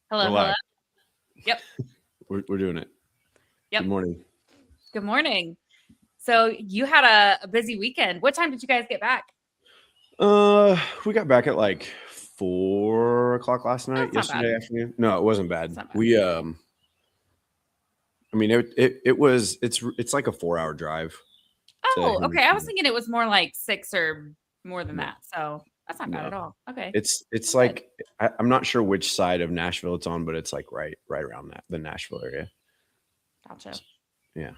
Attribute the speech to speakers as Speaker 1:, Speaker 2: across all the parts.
Speaker 1: Hello,
Speaker 2: We're
Speaker 1: hello.
Speaker 2: live.
Speaker 1: Yep.
Speaker 2: We're doing it.
Speaker 1: Yep.
Speaker 2: Good morning.
Speaker 1: Good morning. So you had a busy weekend. What time did you guys get back?
Speaker 2: We got back at like 4 o'clock last night,
Speaker 1: That's not bad.
Speaker 2: yesterday afternoon. No, it wasn't bad.
Speaker 1: That's not bad.
Speaker 2: We I mean it's like a 4-hour drive.
Speaker 1: Oh, okay. I was
Speaker 2: Henderson.
Speaker 1: thinking it was more like 6 or more than
Speaker 2: No.
Speaker 1: that. So that's not bad at all. Okay.
Speaker 2: It's
Speaker 1: Good.
Speaker 2: like I'm not sure which side of Nashville it's on, but it's like right around the Nashville area.
Speaker 1: Gotcha.
Speaker 2: Yeah.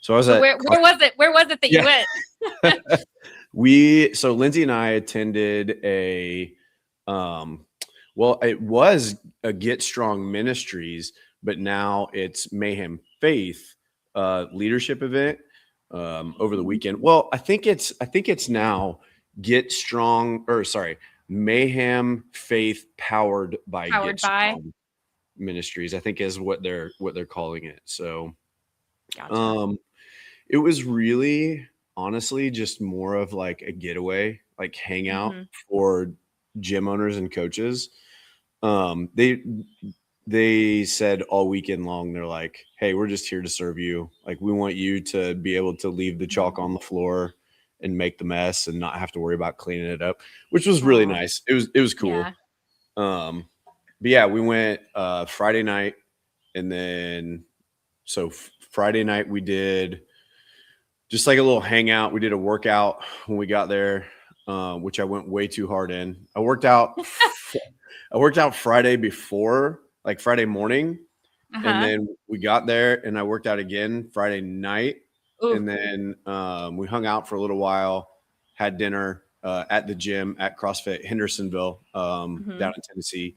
Speaker 2: So I was
Speaker 1: So
Speaker 2: at
Speaker 1: where was it? Where was it that you went?
Speaker 2: So Lindsay and I attended it was a Get Strong Ministries, but now it's Mayhem Faith leadership event over the weekend. Well, I think it's now Mayhem Faith powered by Get Strong Ministries, I think is what they're calling it. So
Speaker 1: Gotcha.
Speaker 2: it was really honestly just more of like a getaway, like hangout for gym owners and coaches. They said all weekend long, they're like, hey, we're just here to serve you. Like, we want you to be able to leave the chalk on the floor and make the mess and not have to worry about cleaning it up, which was really nice. It was cool.
Speaker 1: Yeah.
Speaker 2: But yeah, we went Friday night, and then so Friday night we did just like a little hangout. We did a workout when we got there, which I went way too hard in. I worked out Friday before, like Friday morning. And then we got there and I worked out again Friday night. Ooh. And then we hung out for a little while, had dinner at the gym at CrossFit Hendersonville down in Tennessee.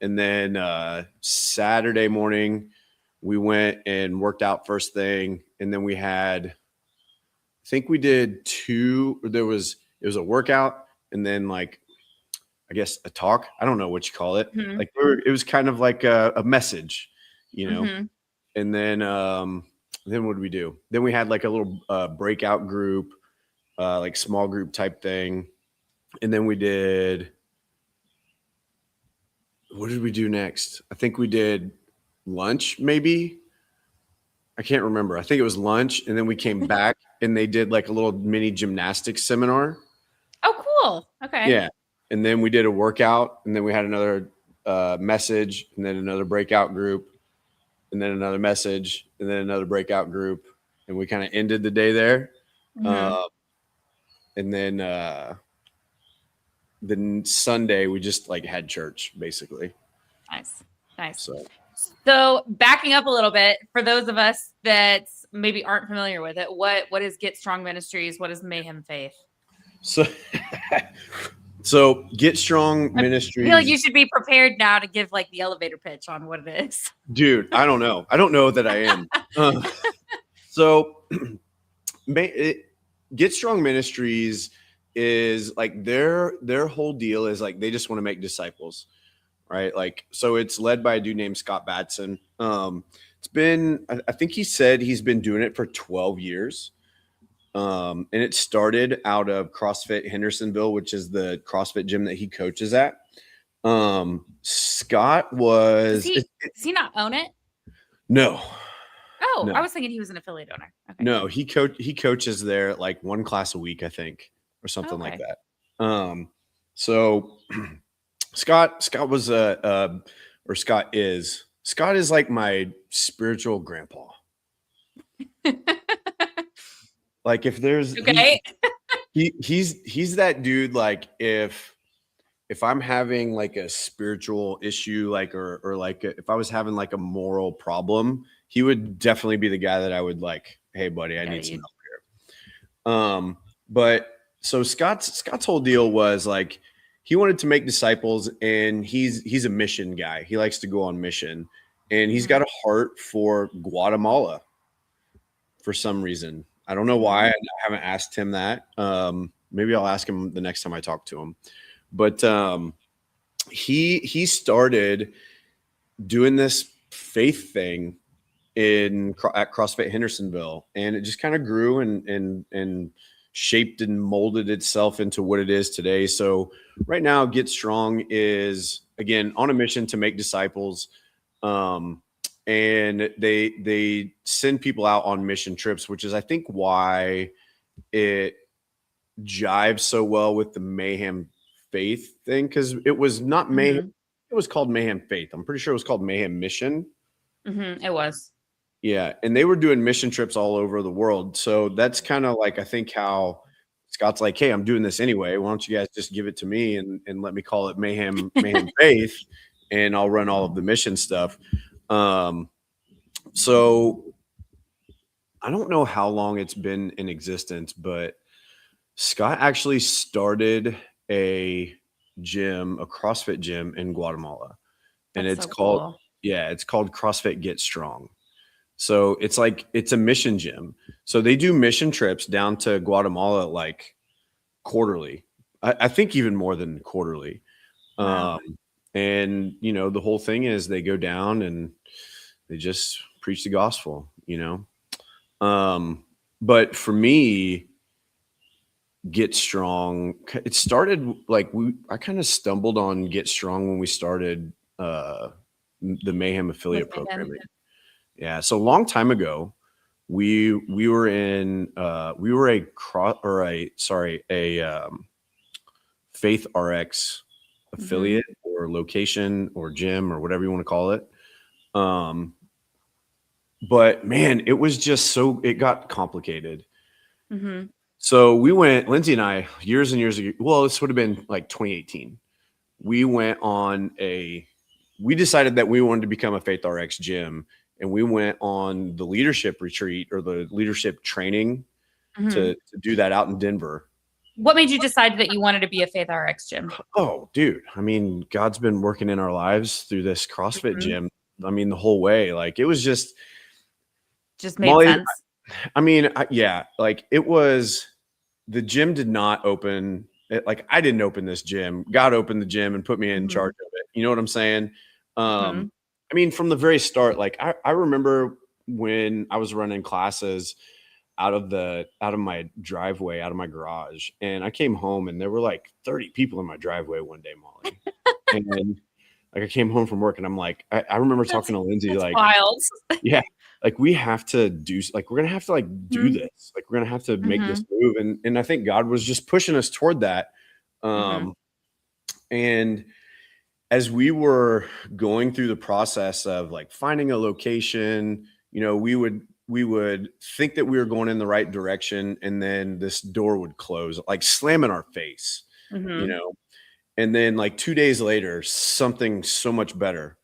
Speaker 2: And then Saturday morning, we went and worked out first thing. And then we had, I think we did it was a workout and then like, I guess a talk. I don't know what you call it. Like it was kind of like a message, you know? And then what did we do? Then we had like a little breakout group, like small group type thing. And then we did, what did we do next? I think we did lunch, maybe. I can't remember. I think it was lunch. And then we came back and they did like a little mini gymnastics seminar.
Speaker 1: Oh, cool. Okay.
Speaker 2: Yeah. And then we did a workout, and then we had another message, and then another breakout group, and then another message, and then another breakout group. And we kind of ended the day there. And then the Sunday, we just like had church, basically.
Speaker 1: Nice. So backing up a little bit, for those of us that maybe aren't familiar with it, what is Get Strong Ministries? What is Mayhem Faith?
Speaker 2: So Get Strong Ministries.
Speaker 1: I feel like you should be prepared now to give like the elevator pitch on what it is.
Speaker 2: Dude, I don't know. I don't know that I am. So Get Strong Ministries is like their whole deal is like they just want to make disciples, right? Like, so it's led by a dude named Scott Batson. It's been, I think he said he's been doing it for 12 years. And it started out of CrossFit Hendersonville, which is the CrossFit gym that he coaches at. Scott was.
Speaker 1: Does he not own it?
Speaker 2: No.
Speaker 1: Oh, no. I was thinking he was an affiliate owner. Okay.
Speaker 2: No, he coaches there like one class a week, I think, or something like that. So Scott is like my spiritual grandpa. Like if there's he's that dude. Like if I'm having like a spiritual issue, like or like if I was having like a moral problem, he would definitely be the guy that I would like, hey buddy, I need some help here. But so Scott's whole deal was like he wanted to make disciples, and he's a mission guy. He likes to go on mission, and he's got a heart for Guatemala for some reason. I don't know why. I haven't asked him that. Maybe I'll ask him the next time I talk to him. But he started doing this faith thing at CrossFit Hendersonville, and it just kind of grew and shaped and molded itself into what it is today. So right now, Get Strong is, again, on a mission to make disciples. And they send people out on mission trips, which is, I think, why it jives so well with the Mayhem Faith thing, because it was not Mayhem. It was called Mayhem Faith. I'm pretty sure it was called Mayhem Mission.
Speaker 1: It was.
Speaker 2: Yeah. And they were doing mission trips all over the world. So that's kind of like, I think, how Scott's like, hey, I'm doing this anyway. Why don't you guys just give it to me and let me call it Mayhem Faith, and I'll run all of the mission stuff. So I don't know how long it's been in existence, but Scott actually started a gym, a CrossFit gym in Guatemala. And
Speaker 1: That's
Speaker 2: it's
Speaker 1: so
Speaker 2: called,
Speaker 1: cool.
Speaker 2: it's called CrossFit Get Strong. So it's like, it's a mission gym. So they do mission trips down to Guatemala like quarterly. I think even more than quarterly.
Speaker 1: Wow.
Speaker 2: And, you know, the whole thing is they go down and they just preach the gospel, you know. But for me, Get Strong, it started like I kind of stumbled on Get Strong when we started the Mayhem affiliate programming. Yeah. So a long time ago, we were in we were a Faith RX affiliate or location or gym or whatever you want to call it. But man, it was just it got complicated. So we went, Lindsay and I, years and years ago, well, this would have been like 2018. We went on we decided that we wanted to become a Faith RX gym, and we went on the leadership retreat or the leadership training to do that out in Denver.
Speaker 1: What made you decide that you wanted to be a Faith RX gym?
Speaker 2: Oh, dude. I mean, God's been working in our lives through this CrossFit gym. I mean, the whole way, like it was just
Speaker 1: made Molly, sense.
Speaker 2: I mean, yeah, like it was, the gym did not open. Like I didn't open this gym. God opened the gym and put me in charge of it. You know what I'm saying? I mean, from the very start, like I remember when I was running classes out of my driveway, out of my garage, and I came home and there were like 30 people in my driveway one day, Molly. And like I came home from work and I'm like, I remember talking to Lindsay, like, wild. Yeah, like we have to do, like, we're going to have to like do this. Like we're going to have to make this move. And I think God was just pushing us toward that. And as we were going through the process of like finding a location, you know, we would think that we were going in the right direction, and then this door would close, like slam in our face, you know. And then like 2 days later, something so much better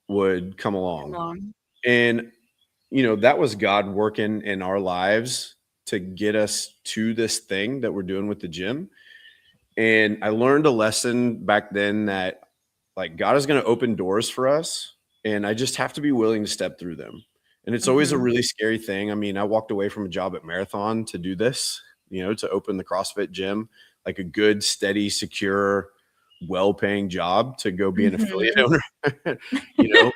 Speaker 2: would come along. And, you know, that was God working in our lives to get us to this thing that we're doing with the gym. And I learned a lesson back then that like God is going to open doors for us, and I just have to be willing to step through them. And it's always a really scary thing. I mean, I walked away from a job at Marathon to do this, you know, to open the CrossFit gym, like a good, steady, secure, well-paying job to go be an affiliate owner, you know?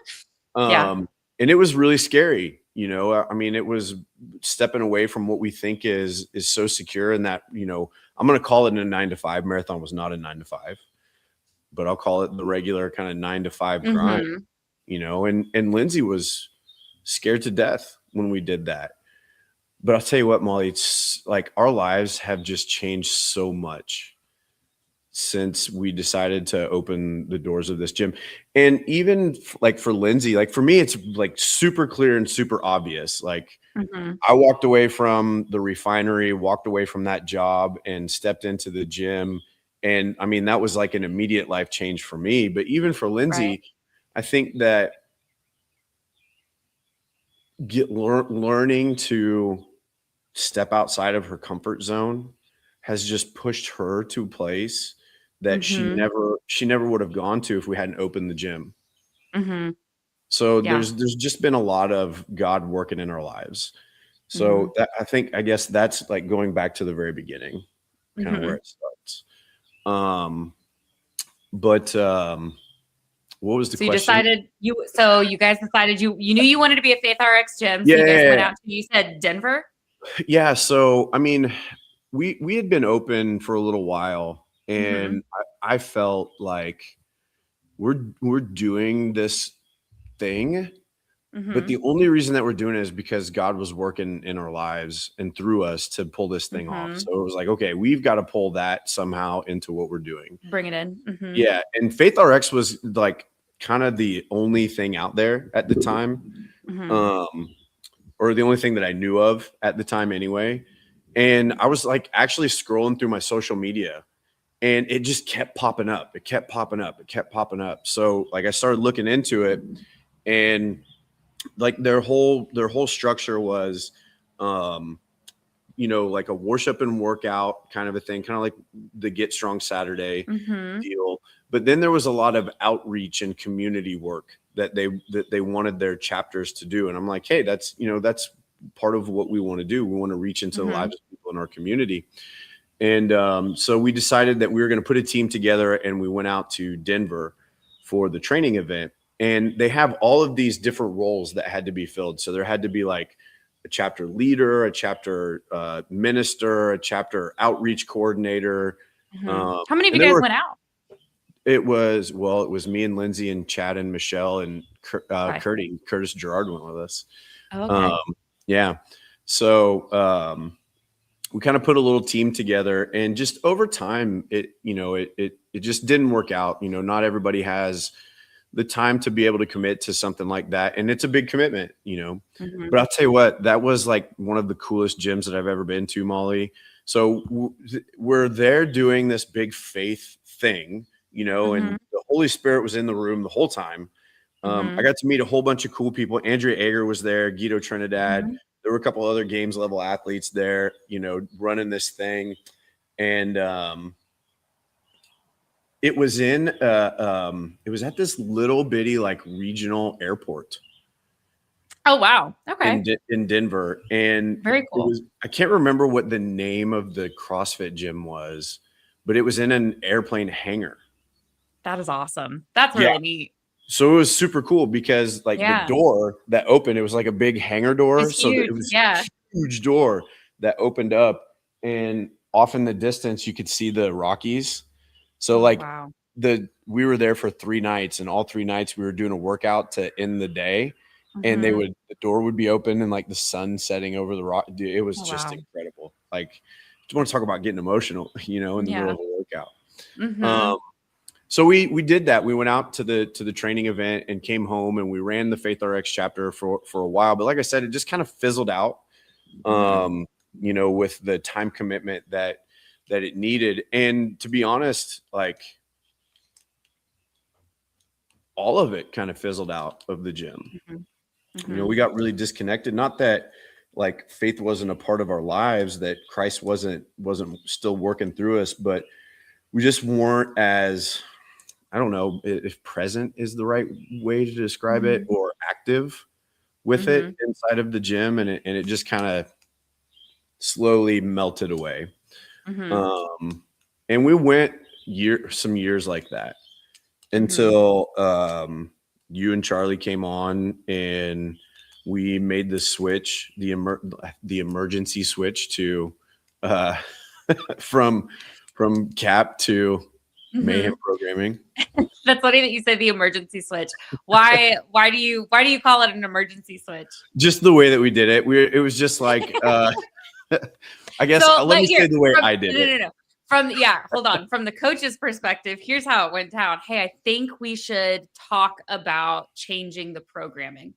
Speaker 2: And it was really scary, you know? I mean, it was stepping away from what we think is so secure, and that, you know, I'm going to call it a 9-to-5. Marathon was not a 9-to-5, but I'll call it the regular kind of 9-to-5 grind, you know? And Lindsay was scared to death when we did that. But I'll tell you what, Molly, it's like our lives have just changed so much since we decided to open the doors of this gym. And even like for Lindsay, like for me, it's like super clear and super obvious. Like I walked away from the refinery, walked away from that job, and stepped into the gym. And I mean, that was like an immediate life change for me. But even for Lindsay, I think that learning to step outside of her comfort zone has just pushed her to a place that she never would have gone to if we hadn't opened the gym. So there's just been a lot of God working in our lives. So that, I guess that's like going back to the very beginning, kind of where it starts. What was the question?
Speaker 1: You guys decided you knew you wanted to be a Faith RX gym. So you guys went out to, you said Denver?
Speaker 2: Yeah. So, I mean, we had been open for a little while, and I felt like we're doing this thing, but the only reason that we're doing it is because God was working in our lives and through us to pull this thing off. So it was like, okay, we've got to pull that somehow into what we're doing.
Speaker 1: Bring it in.
Speaker 2: Yeah. And Faith RX was like kind of the only thing out there at the time. Or the only thing that I knew of at the time anyway. And I was like actually scrolling through my social media, and it just kept popping up. It kept popping up. It kept popping up. So like I started looking into it, and like their whole structure was, you know, like a worship and workout kind of a thing, kind of like the Get Strong Saturday deal. But then there was a lot of outreach and community work that they wanted their chapters to do. And I'm like, hey, that's, you know, that's part of what we want to do. We want to reach into the lives of people in our community. And so we decided that we were going to put a team together, and we went out to Denver for the training event. And they have all of these different roles that had to be filled. So there had to be like a chapter leader, a chapter minister, a chapter outreach coordinator.
Speaker 1: How many of you guys went out?
Speaker 2: It was me and Lindsay and Chad and Michelle and Curtis Gerard went with us.
Speaker 1: Okay.
Speaker 2: Yeah. So we kind of put a little team together, and just over time, it just didn't work out. You know, not everybody has the time to be able to commit to something like that. And it's a big commitment, you know, but I'll tell you what, that was like one of the coolest gyms that I've ever been to, Molly. So we're there doing this big faith thing, you know, and the Holy Spirit was in the room the whole time. I got to meet a whole bunch of cool people. Andrea Ager was there, Guido Trinidad. There were a couple other games level athletes there, you know, running this thing. And it was in it was at this little bitty like regional airport.
Speaker 1: Oh wow. Okay.
Speaker 2: In Denver. And
Speaker 1: very cool.
Speaker 2: I can't remember what the name of the CrossFit gym was, but it was in an airplane hangar.
Speaker 1: That is awesome. That's really neat.
Speaker 2: So it was super cool because like the door that opened, it was like a big hangar door. So it was a huge door that opened up, and off in the distance you could see the Rockies. So like we were there for 3 nights, and all 3 nights we were doing a workout to end the day, and the door would be open and like the sun setting over the rock. Dude, it was just incredible. Like, just want to talk about getting emotional, you know, in the middle of a workout. So we did that. We went out to the training event and came home, and we ran the Faith RX chapter for a while. But like I said, it just kind of fizzled out, you know, with the time commitment that it needed. And to be honest, like all of it kind of fizzled out of the gym. You know, we got really disconnected. Not that like faith wasn't a part of our lives, that Christ wasn't still working through us, but we just weren't as, I don't know if present is the right way to describe it, or active with it inside of the gym. And it just kind of slowly melted away. And we went some years like that until you and Charlie came on, and we made the switch, the emergency switch to from CAP to Mayhem programming.
Speaker 1: That's funny that you said the emergency switch. Why do you call it an emergency switch?
Speaker 2: Just the way that we did it. It was just like I guess let me say the way I did it.
Speaker 1: No. Hold on. From the coach's perspective, here's how it went down. Hey, I think we should talk about changing the programming.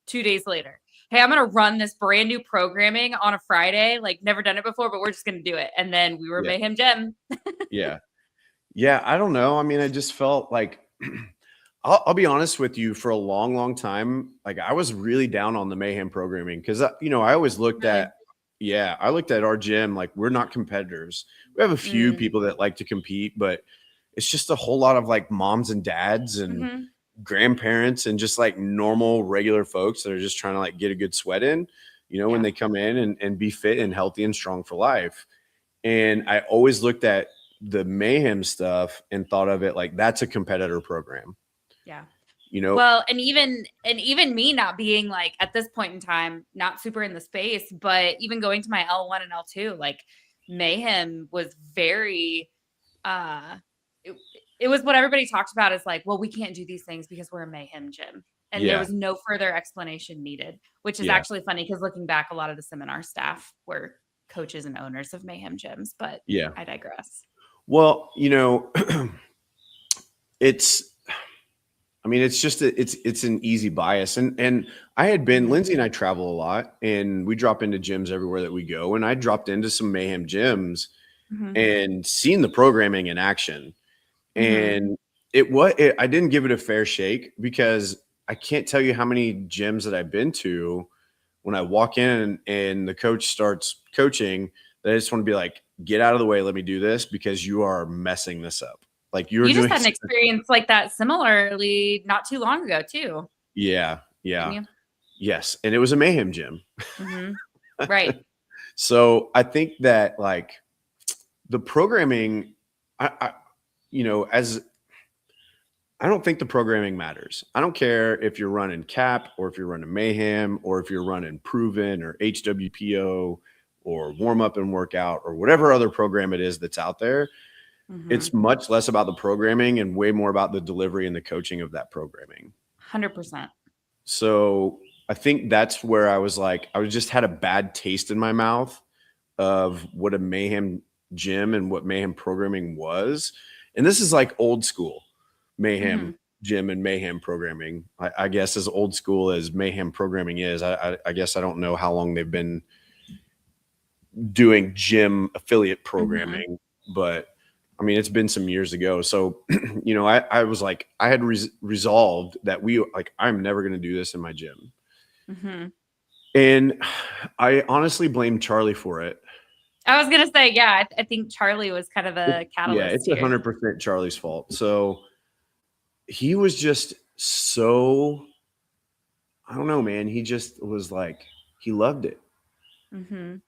Speaker 1: 2 days later, hey, I'm going to run this brand new programming on a Friday. Like, never done it before, but we're just going to do it. And then we were Mayhem Gym.
Speaker 2: Yeah. I don't know. I mean, I just felt like, I'll be honest with you, for a long, long time, like I was really down on the Mayhem programming. Cause you know, I always looked at our gym. Like, we're not competitors. We have a few people that like to compete, but it's just a whole lot of like moms and dads and grandparents and just like normal, regular folks that are just trying to like get a good sweat in, you know, when they come in and be fit and healthy and strong for life. And I always looked at the Mayhem stuff and thought of it like that's a competitor program.
Speaker 1: Yeah.
Speaker 2: You know,
Speaker 1: well, and even me not being like at this point in time, not super in the space, but even going to my L1 and L2, like Mayhem was very, it was what everybody talked about is like, well, we can't do these things because we're a Mayhem gym. And there was no further explanation needed, which is actually funny because looking back, a lot of the seminar staff were coaches and owners of Mayhem gyms, but I digress.
Speaker 2: Well, it's just it's an easy bias. And I had been, Lindsay and I travel a lot and we drop into gyms everywhere that we go. And I dropped into some Mayhem gyms and seen the programming in action. And I didn't give it a fair shake because I can't tell you how many gyms that I've been to when I walk in and the coach starts coaching that I just want to be like, get out of the way. Let me do this because you are messing this up. Like you
Speaker 1: just had an experience like that similarly not too long ago too.
Speaker 2: Yeah. Yes. And it was a Mayhem gym.
Speaker 1: Right.
Speaker 2: So I think that like the programming, I don't think the programming matters. I don't care if you're running CAP or if you're running Mayhem or if you're running Proven or HWPO or warm up and workout or whatever other program it is that's out there. It's much less about the programming and way more about the delivery and the coaching of that programming.
Speaker 1: 100%.
Speaker 2: So I think that's where I was like, I just had a bad taste in my mouth of what a Mayhem gym and what Mayhem programming was. And this is like old school Mayhem gym and Mayhem programming. I guess as old school as Mayhem programming is, I guess I don't know how long they've been doing gym affiliate programming, but I mean, it's been some years ago. So, I was like, I had resolved that I'm never going to do this in my gym. And I honestly blame Charlie for it.
Speaker 1: I was going to say, I think Charlie was kind of a catalyst.
Speaker 2: Yeah, it's 100% Charlie's fault. So he was just so, I don't know, man. He just was like, he loved it, and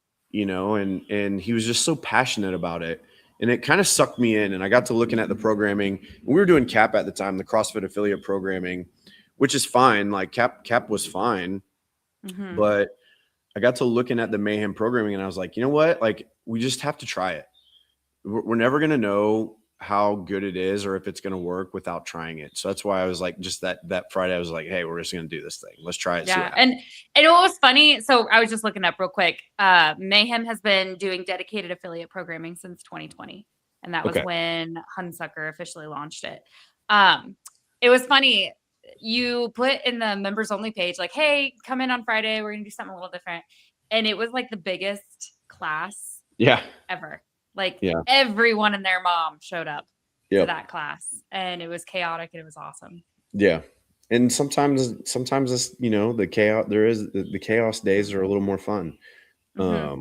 Speaker 2: he was just so passionate about it. And it kind of sucked me in, and I got to looking at the programming. We were doing CAP at the time, the CrossFit affiliate programming, which is fine. Like CAP was fine, but I got to looking at the Mayhem programming, and I was like, you know what? Like, we just have to try it. We're never going to know how good it is or if it's going to work without trying it. So that's why I was like, just that Friday, I was like, hey, we're just going to do this thing. Let's try it.
Speaker 1: Yeah. And what was funny, so I was just looking up real quick. Mayhem has been doing dedicated affiliate programming since 2020. And that was when Hunsucker officially launched it. It was funny. You put in the members only page, like, hey, come in on Friday. We're going to do something a little different. And it was like the biggest class ever. Like everyone and their mom showed up to that class, and it was chaotic and it was awesome. Yeah.
Speaker 2: And sometimes it's, the chaos, the chaos days are a little more fun. I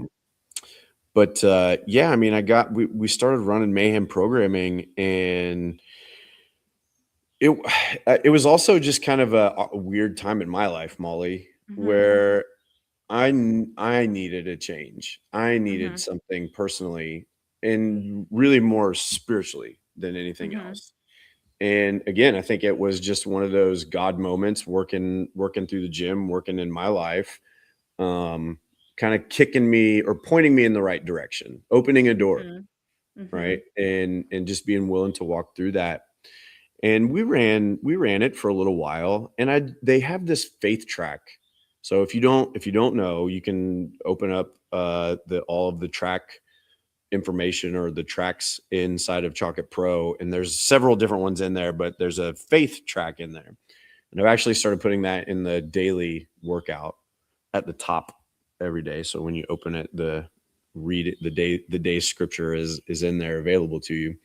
Speaker 2: mean, we started running Mayhem programming, and it was also just kind of a weird time in my life, Molly, where I needed a change. I needed something personally and really more spiritually than anything else. And again, I think it was just one of those God moments working through the gym, working in my life, kind of kicking me or pointing me in the right direction, opening a door, right? And just being willing to walk through that. And we ran it for a little while, and they have this faith track. So if you don't know, you can open up all of the track information or the tracks inside of Chalk It Pro, and there's several different ones in there, but there's a faith track in there, and I've actually started putting that in the daily workout at the top every day. So when you open it, the day scripture is in there available to you.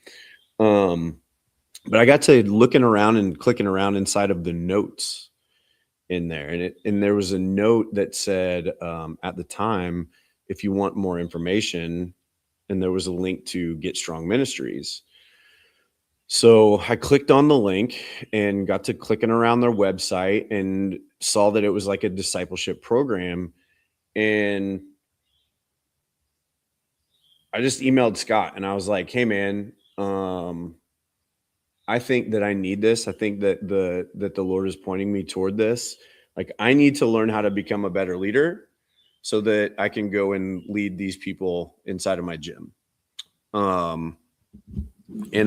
Speaker 2: But I got to looking around and clicking around inside of the notes in there, and there was a note that said at the time, if you want more information, and there was a link to Get Strong Ministries. So I clicked on the link and got to clicking around their website and saw that it was like a discipleship program. And I just emailed Scott and I was like, hey man, I think that I need this. I think that the Lord is pointing me toward this. Like, I need to learn how to become a better leader so that I can go and lead these people inside of my gym. And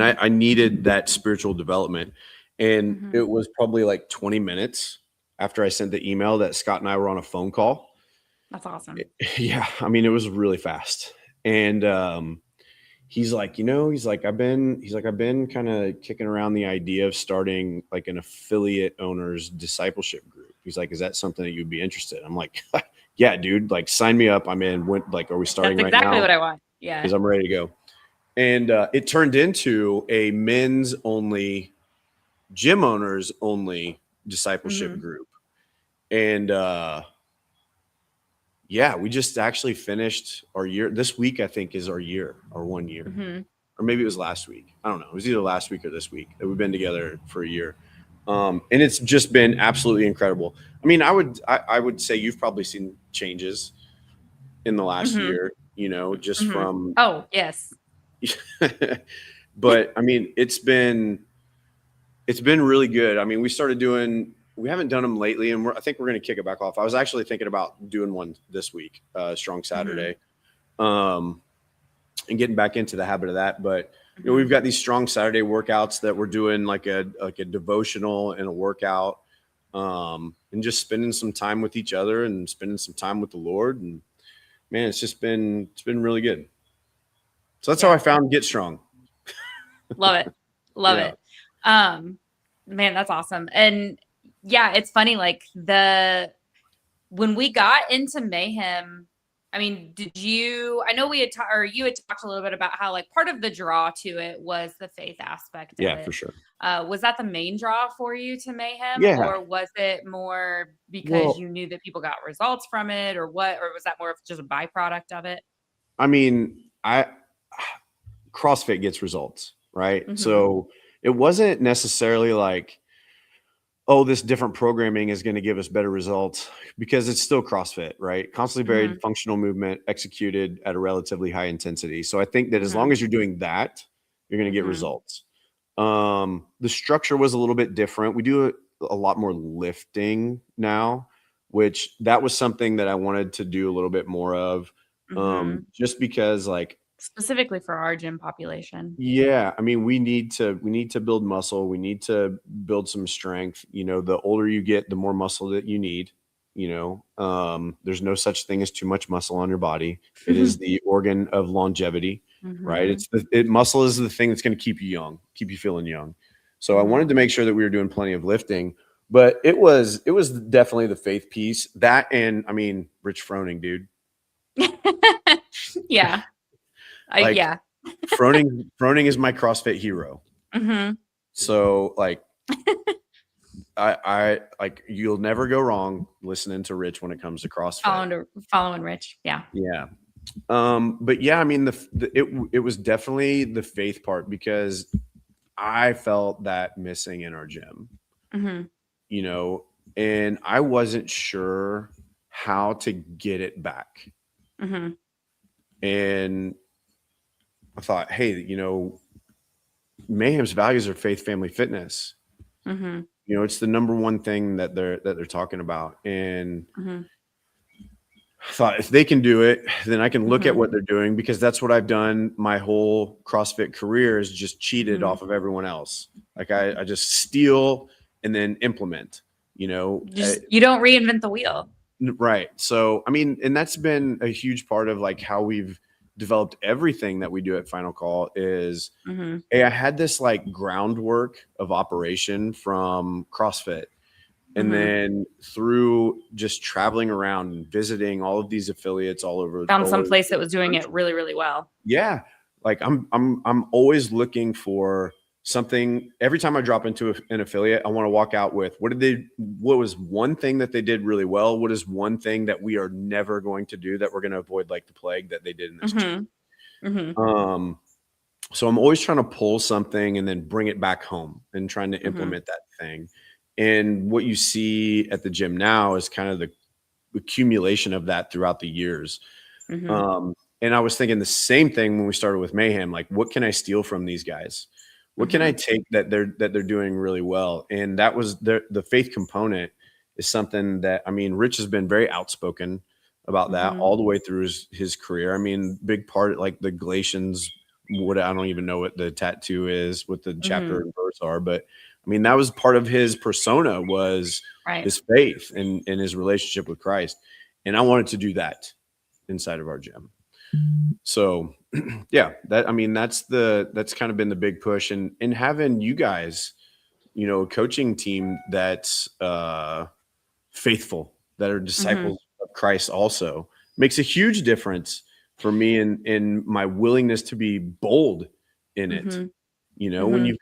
Speaker 2: I needed that spiritual development. And it was probably like 20 minutes after I sent the email that Scott and I were on a phone call.
Speaker 1: That's awesome.
Speaker 2: Yeah. I mean, it was really fast. And he's like, I've been kind of kicking around the idea of starting like an affiliate owners discipleship group. He's like, is that something that you'd be interested in? I'm like, yeah, dude, like sign me up. I'm in. Are we starting
Speaker 1: That's
Speaker 2: right
Speaker 1: exactly
Speaker 2: now?
Speaker 1: what I want. Yeah.
Speaker 2: Because I'm ready to go. And it turned into a men's only, gym owners only discipleship group. And yeah, we just actually finished our year. This week, I think, is our 1 year. Or maybe it was last week. I don't know. It was either last week or this week that we've been together for a year. And it's just been absolutely incredible. I mean, I would say you've probably seen changes in the last year, just from.
Speaker 1: Oh, yes.
Speaker 2: But I mean, it's been really good. I mean, we haven't done them lately, and I think we're going to kick it back off. I was actually thinking about doing one this week, Strong Saturday, and getting back into the habit of that. But we've got these Strong Saturday workouts that we're doing like a devotional and a workout, and just spending some time with each other and spending some time with the Lord. And man, it's been really good. So that's how I found Get Strong.
Speaker 1: Love it. Love it. Man, that's awesome. And yeah, it's funny. Like when we got into Mayhem, I mean, I know you had talked a little bit about how like part of the draw to it was the faith aspect of it.
Speaker 2: Yeah, for sure.
Speaker 1: Was that the main draw for you to Mayhem?
Speaker 2: Yeah.
Speaker 1: Or was it more because you knew that people got results from it, or what? Or was that more of just a byproduct of it?
Speaker 2: I mean, CrossFit gets results, right? So it wasn't necessarily like, oh, this different programming is going to give us better results, because it's still CrossFit, right? Constantly varied functional movement executed at a relatively high intensity. So I think that as long as you're doing that, you're going to get results. The structure was a little bit different. We do a lot more lifting now, which that was something that I wanted to do a little bit more of, just because like,
Speaker 1: specifically for our gym population.
Speaker 2: Yeah. I mean, we need to build muscle. We need to build some strength. The older you get, the more muscle that you need. There's no such thing as too much muscle on your body. It is the organ of longevity, right? Muscle is the thing that's going to keep you young, keep you feeling young. So I wanted to make sure that we were doing plenty of lifting, but it was definitely the faith piece, that. And I mean, Rich Froning, dude.
Speaker 1: Yeah. Yeah.
Speaker 2: Froning is my CrossFit hero. So like, I like, you'll never go wrong listening to Rich when it comes to CrossFit.
Speaker 1: Following Rich. Yeah.
Speaker 2: Yeah. But yeah, I mean, it was definitely the faith part, because I felt that missing in our gym, and I wasn't sure how to get it back. And I thought, hey, Mayhem's values are faith, family, fitness. It's the number one thing that they're talking about. And I thought, if they can do it, then I can look at what they're doing, because that's what I've done my whole CrossFit career, is just cheated off of everyone else. Like I just steal and then implement, you don't
Speaker 1: reinvent the wheel.
Speaker 2: Right. So, I mean, and that's been a huge part of like how we've developed everything that we do at Final Call is, hey, I had this like groundwork of operation from CrossFit. And then through just traveling around and visiting all of these affiliates all over.
Speaker 1: Found some place that was doing it really, really well.
Speaker 2: Yeah. Like I'm always looking for something. Every time I drop into an affiliate, I want to walk out with, what was one thing that they did really well? What is one thing that we are never going to do, that we're going to avoid like the plague that they did in this gym? So I'm always trying to pull something and then bring it back home and trying to implement that thing. And what you see at the gym now is kind of the accumulation of that throughout the years. And I was thinking the same thing when we started with Mayhem, like, what can I steal from these guys? What can I take that they're doing really well? And that was the faith component is something that, I mean, Rich has been very outspoken about that all the way through his career. I mean, big part, like the Galatians, I don't even know what the tattoo is, what the chapter and verse are, but I mean, that was part of his persona, was his faith and his relationship with Christ. And I wanted to do that inside of our gym. So yeah, that's kind of been the big push, and having you guys, you know, a coaching team that's faithful, that are disciples of Christ, also makes a huge difference for me in my willingness to be bold in it. You know, when you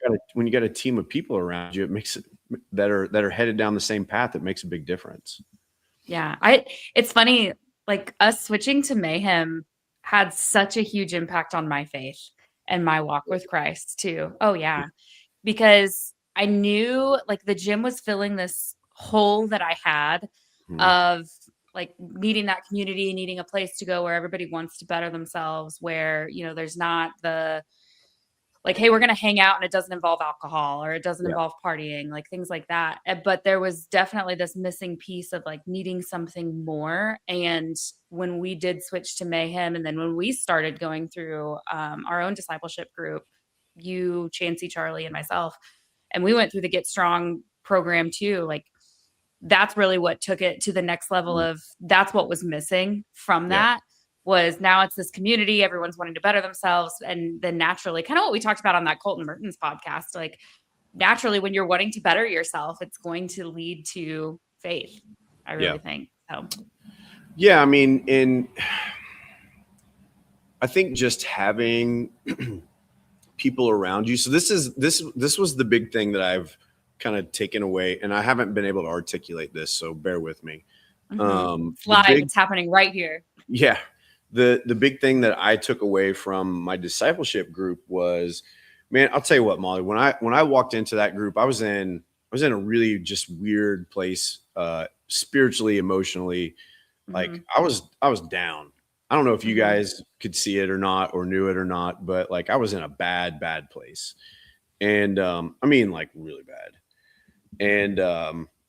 Speaker 2: got a team of people around you, it makes it that are headed down the same path. It makes a big difference.
Speaker 1: Yeah. It's funny, like us switching to Mayhem had such a huge impact on my faith and my walk with Christ too. Oh yeah. Because I knew like the gym was filling this hole that I had of like needing that community, needing a place to go where everybody wants to better themselves, where, you know, there's not the like, hey, we're going to hang out and it doesn't involve alcohol, or it doesn't involve partying, like things like that. But there was definitely this missing piece of like needing something more. And when we did switch to Mayhem, and then when we started going through our own discipleship group, you, Chancey, Charlie, and myself, and we went through the Get Strong program too, like that's really what took it to the next level of that's what was missing from that. Was now it's this community, everyone's wanting to better themselves. And then naturally, kind of what we talked about on that Colton Mertens podcast, like naturally when you're wanting to better yourself, it's going to lead to faith. I really think so.
Speaker 2: Yeah. I mean, I think just having people around you. So this was the big thing that I've kind of taken away, and I haven't been able to articulate this, so bear with me.
Speaker 1: It's live. It's happening right here. Yeah.
Speaker 2: The big thing that I took away from my discipleship group was, man, I'll tell you what, Molly, when I walked into that group, I was in a really just weird place, spiritually, emotionally. Like I was down. I don't know if you guys could see it or not, or knew it or not, but like I was in a bad place. And I mean, like really bad. And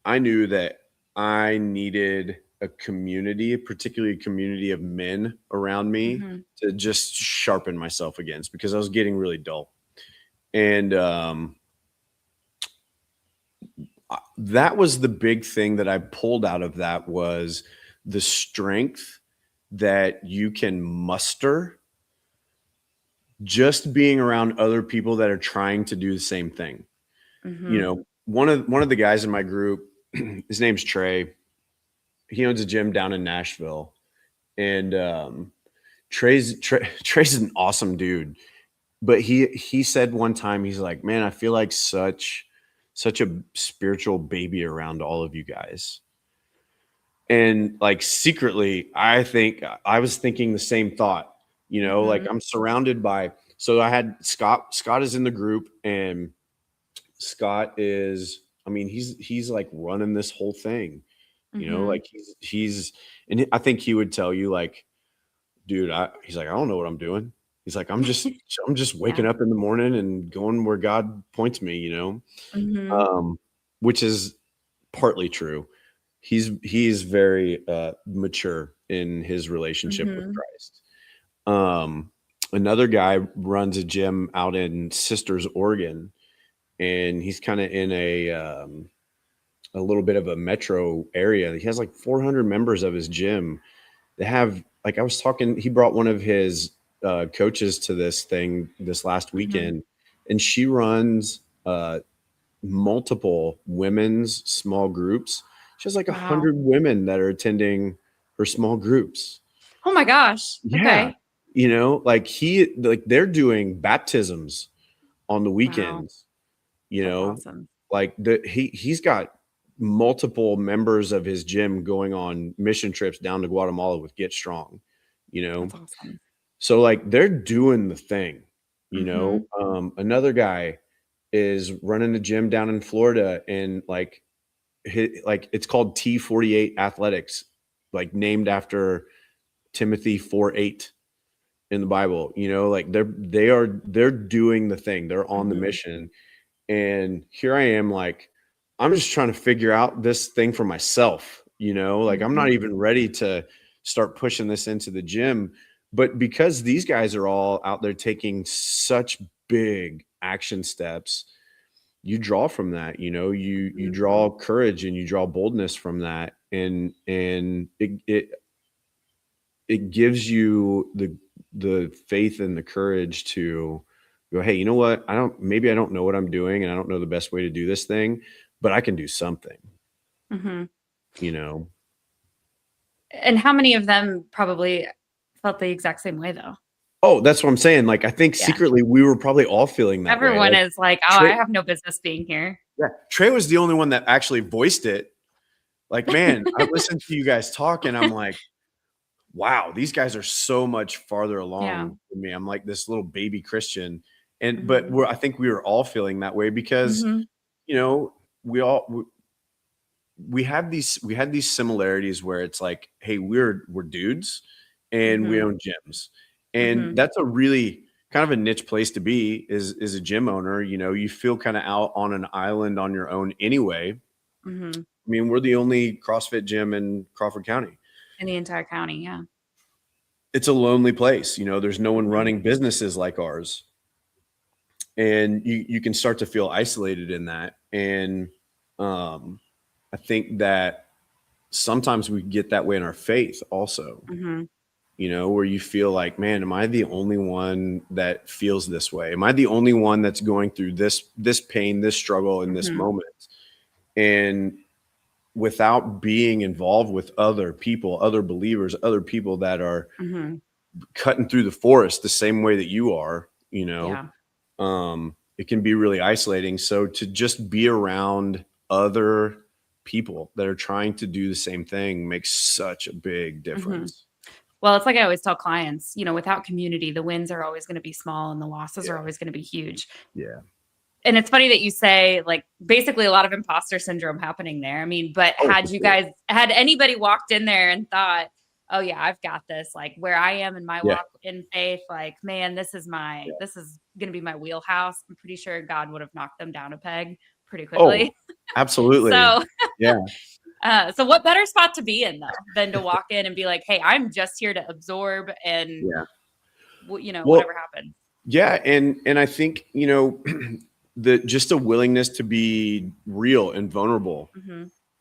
Speaker 2: I knew that I needed a community, particularly a community of men around me to just sharpen myself against, because I was getting really dull. And that was the big thing that I pulled out of that, was the strength that you can muster just being around other people that are trying to do the same thing. You know, one of the guys in my group, his name's Trey. He owns a gym down in Nashville, and Trey's an awesome dude. But he said one time, he's like, man, I feel like such a spiritual baby around all of you guys. And like secretly, I think I was thinking the same thought, you know, like I'm surrounded by, so I had Scott is in the group, and Scott is, I mean, he's like running this whole thing. You know, like he's, and I think he would tell you, like, dude, he's like, I don't know what I'm doing. He's like, I'm just waking up in the morning and going where God points me, you know, which is partly true. He's very mature in his relationship with Christ. Another guy runs a gym out in Sisters, Oregon, and he's kind of in a little bit of a metro area. He has like 400 members of his gym. They have, like, I was talking, he brought one of his coaches to this thing this last weekend, and she runs multiple women's small groups. She has like 100 women that are attending her small groups.
Speaker 1: Oh my gosh.
Speaker 2: Yeah.
Speaker 1: Okay.
Speaker 2: You know, like they're doing baptisms on the weekends, you know,
Speaker 1: awesome.
Speaker 2: Like he's got multiple members of his gym going on mission trips down to Guatemala with Get Strong, you know.
Speaker 1: That's awesome.
Speaker 2: So like they're doing the thing, you know. Another guy is running a gym down in Florida, and like it's called T48 Athletics, like named after Timothy 4:8 in the Bible, you know. Like they're doing the thing, they're on the mission. And here I am, like, I'm just trying to figure out this thing for myself, you know, like I'm not even ready to start pushing this into the gym. But because these guys are all out there taking such big action steps, you draw from that, you draw courage and you draw boldness from that. And it gives you the faith and the courage to go, hey, you know what? Maybe I don't know what I'm doing and I don't know the best way to do this thing, but I can do something,
Speaker 1: And how many of them probably felt the exact same way though?
Speaker 2: Oh, that's what I'm saying. Like, I think secretly we were probably all feeling that way.
Speaker 1: Everyone is like, oh,
Speaker 2: Trey,
Speaker 1: I have no business being here.
Speaker 2: Yeah. Trey was the only one that actually voiced it. Like, man, I listened to you guys talk and I'm like, wow, these guys are so much farther along than me. I'm like this little baby Christian. But I think we were all feeling that way because, we had these similarities where it's like, hey, we're dudes and we own gyms. And that's a really kind of a niche place to be is a gym owner. You feel kind of out on an island on your own anyway. I mean, we're the only CrossFit gym in Crawford County.
Speaker 1: In the entire county, yeah.
Speaker 2: It's a lonely place. There's no one running businesses like ours. And you can start to feel isolated in that. And I think that sometimes we get that way in our faith also. Where you feel like, man, am I the only one that feels this way? Am I the only one that's going through this pain, this struggle in this moment? And without being involved with other people, other believers, other people that are cutting through the forest the same way that you are, it can be really isolating. So to just be around other people that are trying to do the same thing makes such a big difference.
Speaker 1: Well, it's like I always tell clients, without community, the wins are always going to be small and the losses are always going to be huge.
Speaker 2: Yeah.
Speaker 1: And it's funny that you say, like, basically a lot of imposter syndrome happening there. I mean, but had anybody walked in there and thought, oh yeah, I've got this, like where I am in my walk in faith, like, man, this is going to be my wheelhouse. I'm pretty sure God would have knocked them down a peg pretty quickly.
Speaker 2: Oh, absolutely.
Speaker 1: So,
Speaker 2: yeah.
Speaker 1: So what better spot to be in though than to walk in and be like, hey, I'm just here to absorb and whatever happens.
Speaker 2: Yeah. And I think, just a willingness to be real and vulnerable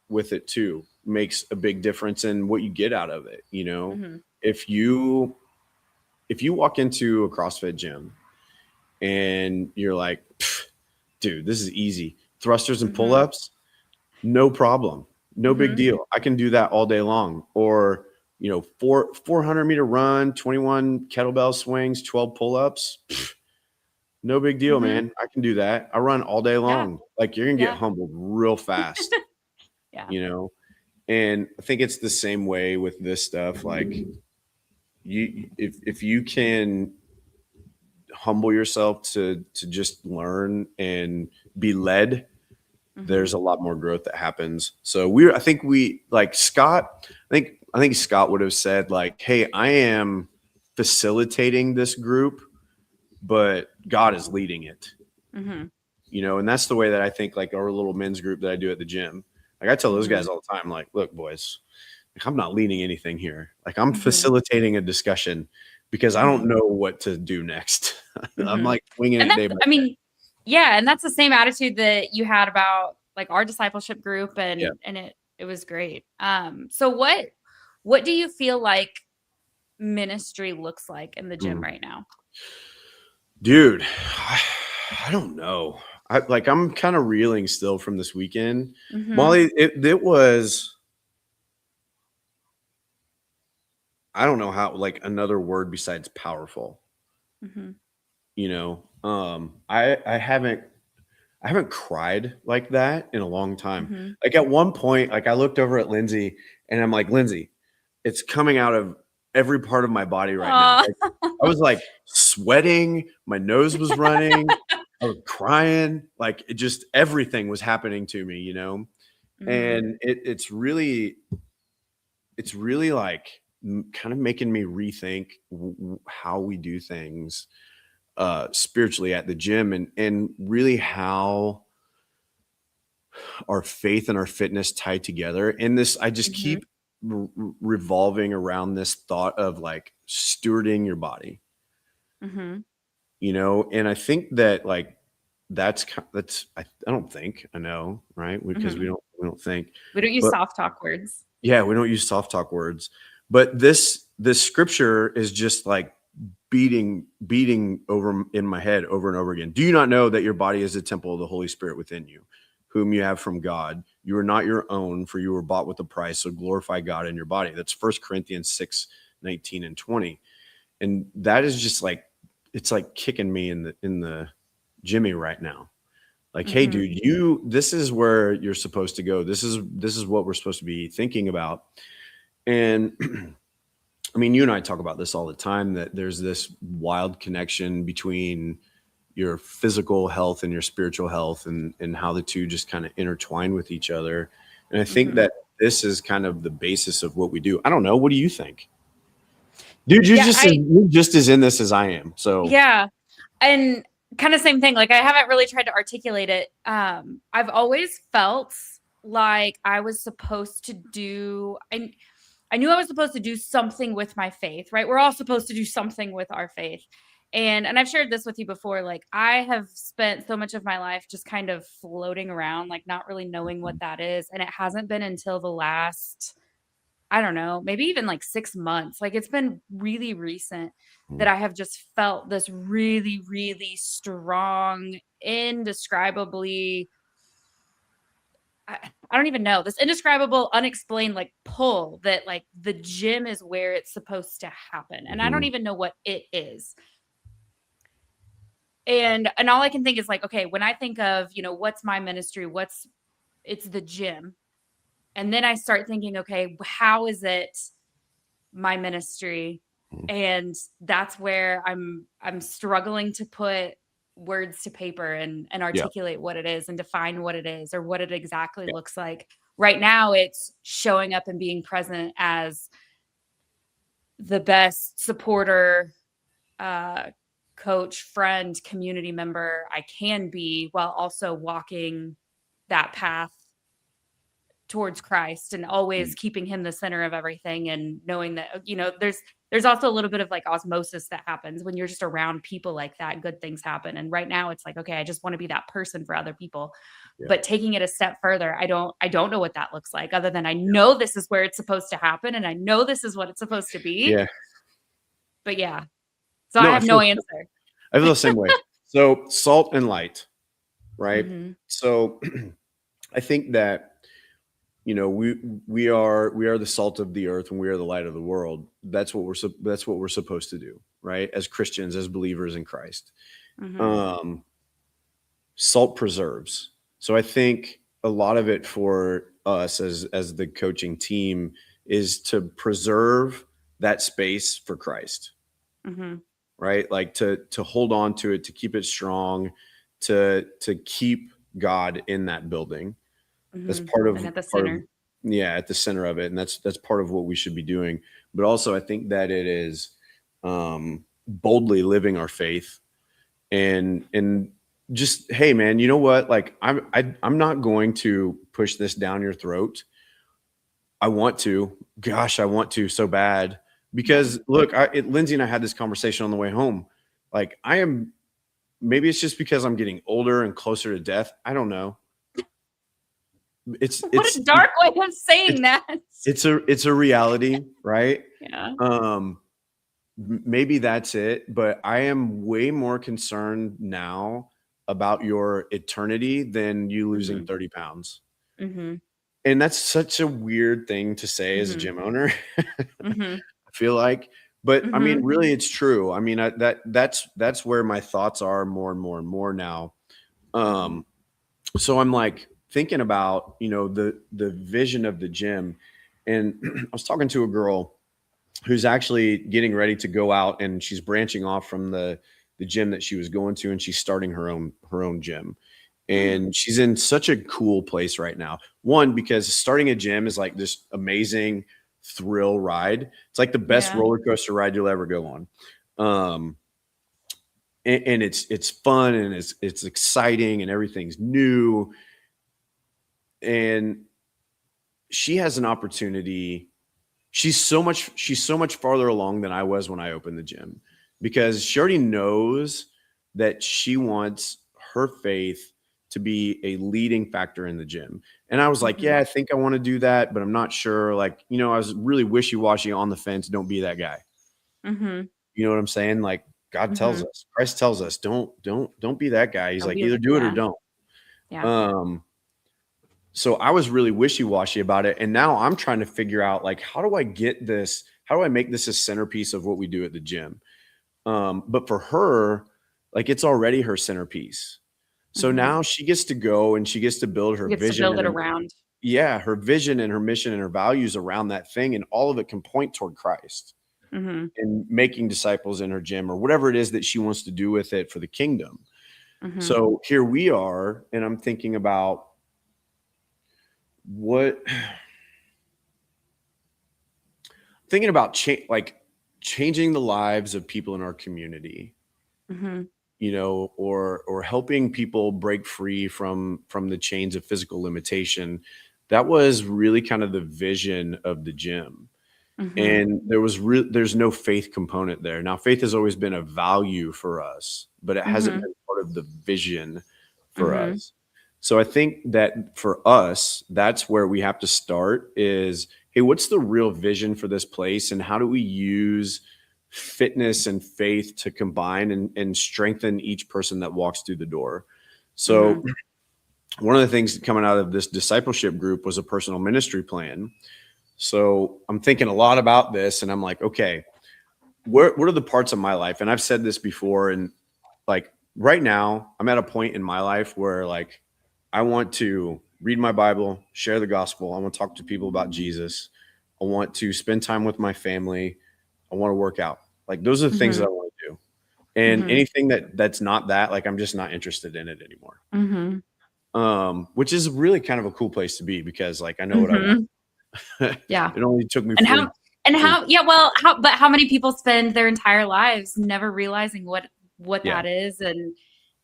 Speaker 2: with it too makes a big difference in what you get out of it. If you walk into a CrossFit gym and you're like, dude, this is easy. Thrusters and pull-ups, no problem. No big deal. I can do that all day long. Or, 400 meter run, 21 kettlebell swings, 12 pull-ups. No big deal, man. I can do that. I run all day long. Yeah. Like, you're going to get humbled real fast. And I think it's the same way with this stuff. Like, if you can humble yourself to just learn and be led, there's a lot more growth that happens. So I think Scott would have said, like, hey, I am facilitating this group, but God is leading it. And that's the way that I think, like, our little men's group that I do at the gym. Like, I tell those guys all the time, like, look, boys, like, I'm not leading anything here. Like, I'm facilitating a discussion because I don't know what to do next. I'm like winging it day by day.
Speaker 1: Yeah. And that's the same attitude that you had about like our discipleship group and it was great. So what do you feel like ministry looks like in the gym right now?
Speaker 2: Dude, I don't know. I'm kind of reeling still from this weekend. Molly, it was, I don't know how, like, another word besides powerful. I haven't cried like that in a long time. Like, at one point, like, I looked over at Lindsay and I'm like, Lindsay, it's coming out of every part of my body right now. Like, I was like sweating, my nose was running, I was crying, like, it just, everything was happening to me, and it's really like kind of making me rethink how we do things spiritually at the gym, and really how our faith and our fitness tie together. And this, I just keep revolving around this thought of like stewarding your body,
Speaker 1: Mm-hmm.
Speaker 2: you know? And I think that like, I don't think I know, right? Because
Speaker 1: Mm-hmm.
Speaker 2: we don't think,
Speaker 1: We don't use
Speaker 2: but
Speaker 1: soft talk words.
Speaker 2: yeah, we don't use soft talk words, but this scripture is just like beating over in my head over and over again. Do you not know that your body is a temple of the Holy Spirit within you, whom you have from God? You are not your own, for you were bought with a price. So glorify God in your body. That's 1 Corinthians 6:19 and 20. And that is just like, it's like kicking me in the Jimmy right now. Like, hey,
Speaker 1: Mm-hmm.
Speaker 2: dude, this is where you're supposed to go. This is what we're supposed to be thinking about. And I mean, you and I talk about this all the time, that there's this wild connection between your physical health and your spiritual health, and how the two just kind of intertwine with each other. And I think
Speaker 1: Mm-hmm.
Speaker 2: that this is kind of the basis of what we do. I don't know. What do you think? Dude, you're just as in this as I am. So
Speaker 1: yeah. And kind of same thing. Like, I haven't really tried to articulate it. I've always felt like I was supposed to do, I knew I was supposed to do something with my faith, right? We're all supposed to do something with our faith. And I've shared this with you before. Like, I have spent so much of my life just kind of floating around, like not really knowing what that is. And it hasn't been until the last, I don't know, maybe even like 6 months. Like, it's been really recent that I have just felt this really, really strong, indescribably, I don't even know, this indescribable, unexplained like pull that like the gym is where it's supposed to happen. And I don't even know what it is. And all I can think is like, okay, when I think of, what's my ministry, it's the gym. And then I start thinking, okay, how is it my ministry? And that's where I'm struggling to put words to paper and
Speaker 2: yeah,
Speaker 1: articulate what it is and define what it is or what it exactly looks like. Right now, it's showing up and being present as the best supporter, coach, friend, community member I can be, while also walking that path towards Christ and always keeping him the center of everything, and knowing that, there's also a little bit of like osmosis that happens when you're just around people like that. Good things happen. And right now it's like, okay, I just want to be that person for other people.
Speaker 2: yeah.
Speaker 1: But taking it a step further, I don't know what that looks like, other than I know this is where it's supposed to happen and I know this is what it's supposed to be.
Speaker 2: Yeah.
Speaker 1: But yeah. So
Speaker 2: No,
Speaker 1: I have no answer.
Speaker 2: I feel the same way. So salt and light, right?
Speaker 1: Mm-hmm.
Speaker 2: So I think that, we are the salt of the earth and we are the light of the world. That's what we're supposed to do, right? As Christians, as believers in Christ.
Speaker 1: Mm-hmm.
Speaker 2: Salt preserves. So I think a lot of it for us as the coaching team is to preserve that space for Christ.
Speaker 1: Mm-hmm.
Speaker 2: Right? Like to hold on to it, to keep it strong, to keep God in that building. That's part of,
Speaker 1: and at the center.
Speaker 2: at the center of it. And that's part of what we should be doing. But also I think that it is boldly living our faith and just, hey man, you know what? Like I'm not going to push this down your throat. I want to so bad. Because look, Lindsay and I had this conversation on the way home. Like maybe it's just because I'm getting older and closer to death. I don't know. It's
Speaker 1: a dark way of saying that.
Speaker 2: It's a reality, right?
Speaker 1: Yeah.
Speaker 2: Maybe that's it. But I am way more concerned now about your eternity than you losing 30 pounds.
Speaker 1: Mm-hmm.
Speaker 2: And that's such a weird thing to say as a gym owner. I feel like, but I mean, really it's true. I mean, that's where my thoughts are more and more and more now. So I'm like thinking about, the vision of the gym. And I was talking to a girl who's actually getting ready to go out, and she's branching off from the gym that she was going to, and she's starting her own gym. And she's in such a cool place right now. One, because starting a gym is like this amazing thrill ride. It's like the best roller coaster ride you'll ever go on. And it's fun and it's exciting and everything's new. And she has an opportunity she's so much farther along than I was when I opened the gym, because she already knows that she wants her faith to be a leading factor in the gym. And I was like, yeah, I think I want to do that, but I'm not sure. Like, I was really wishy-washy on the fence. Don't be that guy. You know what I'm saying? Like, God tells us, Christ tells us, don't be that guy. He's like, either do it or don't.
Speaker 1: Yeah.
Speaker 2: So I was really wishy-washy about it. And now I'm trying to figure out, like, how do I make this a centerpiece of what we do at the gym? But for her, like, it's already her centerpiece. So now she gets to go and she gets to build her vision.
Speaker 1: To build it around.
Speaker 2: Yeah, her vision and her mission and her values around that thing. And all of it can point toward Christ and making disciples in her gym, or whatever it is that she wants to do with it for the kingdom. So here we are, and I'm thinking about changing the lives of people in our community, or helping people break free from the chains of physical limitation. That was really kind of the vision of the gym. And there's no faith component there. Now, faith has always been a value for us, but it hasn't been part of the vision for us. So I think that for us, that's where we have to start is, hey, what's the real vision for this place? And how do we use fitness and faith to combine and strengthen each person that walks through the door? So one of the things coming out of this discipleship group was a personal ministry plan. So I'm thinking a lot about this, and I'm like, okay, what are the parts of my life? And I've said this before, and like right now I'm at a point in my life where, like, I want to read my Bible, share the gospel. I want to talk to people about Jesus. I want to spend time with my family. I want to work out. Like, those are the things that I want to do. And anything that's not that, like, I'm just not interested in it anymore. Which is really kind of a cool place to be, because, like, I know what I want.
Speaker 1: Yeah.
Speaker 2: It only took me.
Speaker 1: But how many people spend their entire lives never realizing what that is? And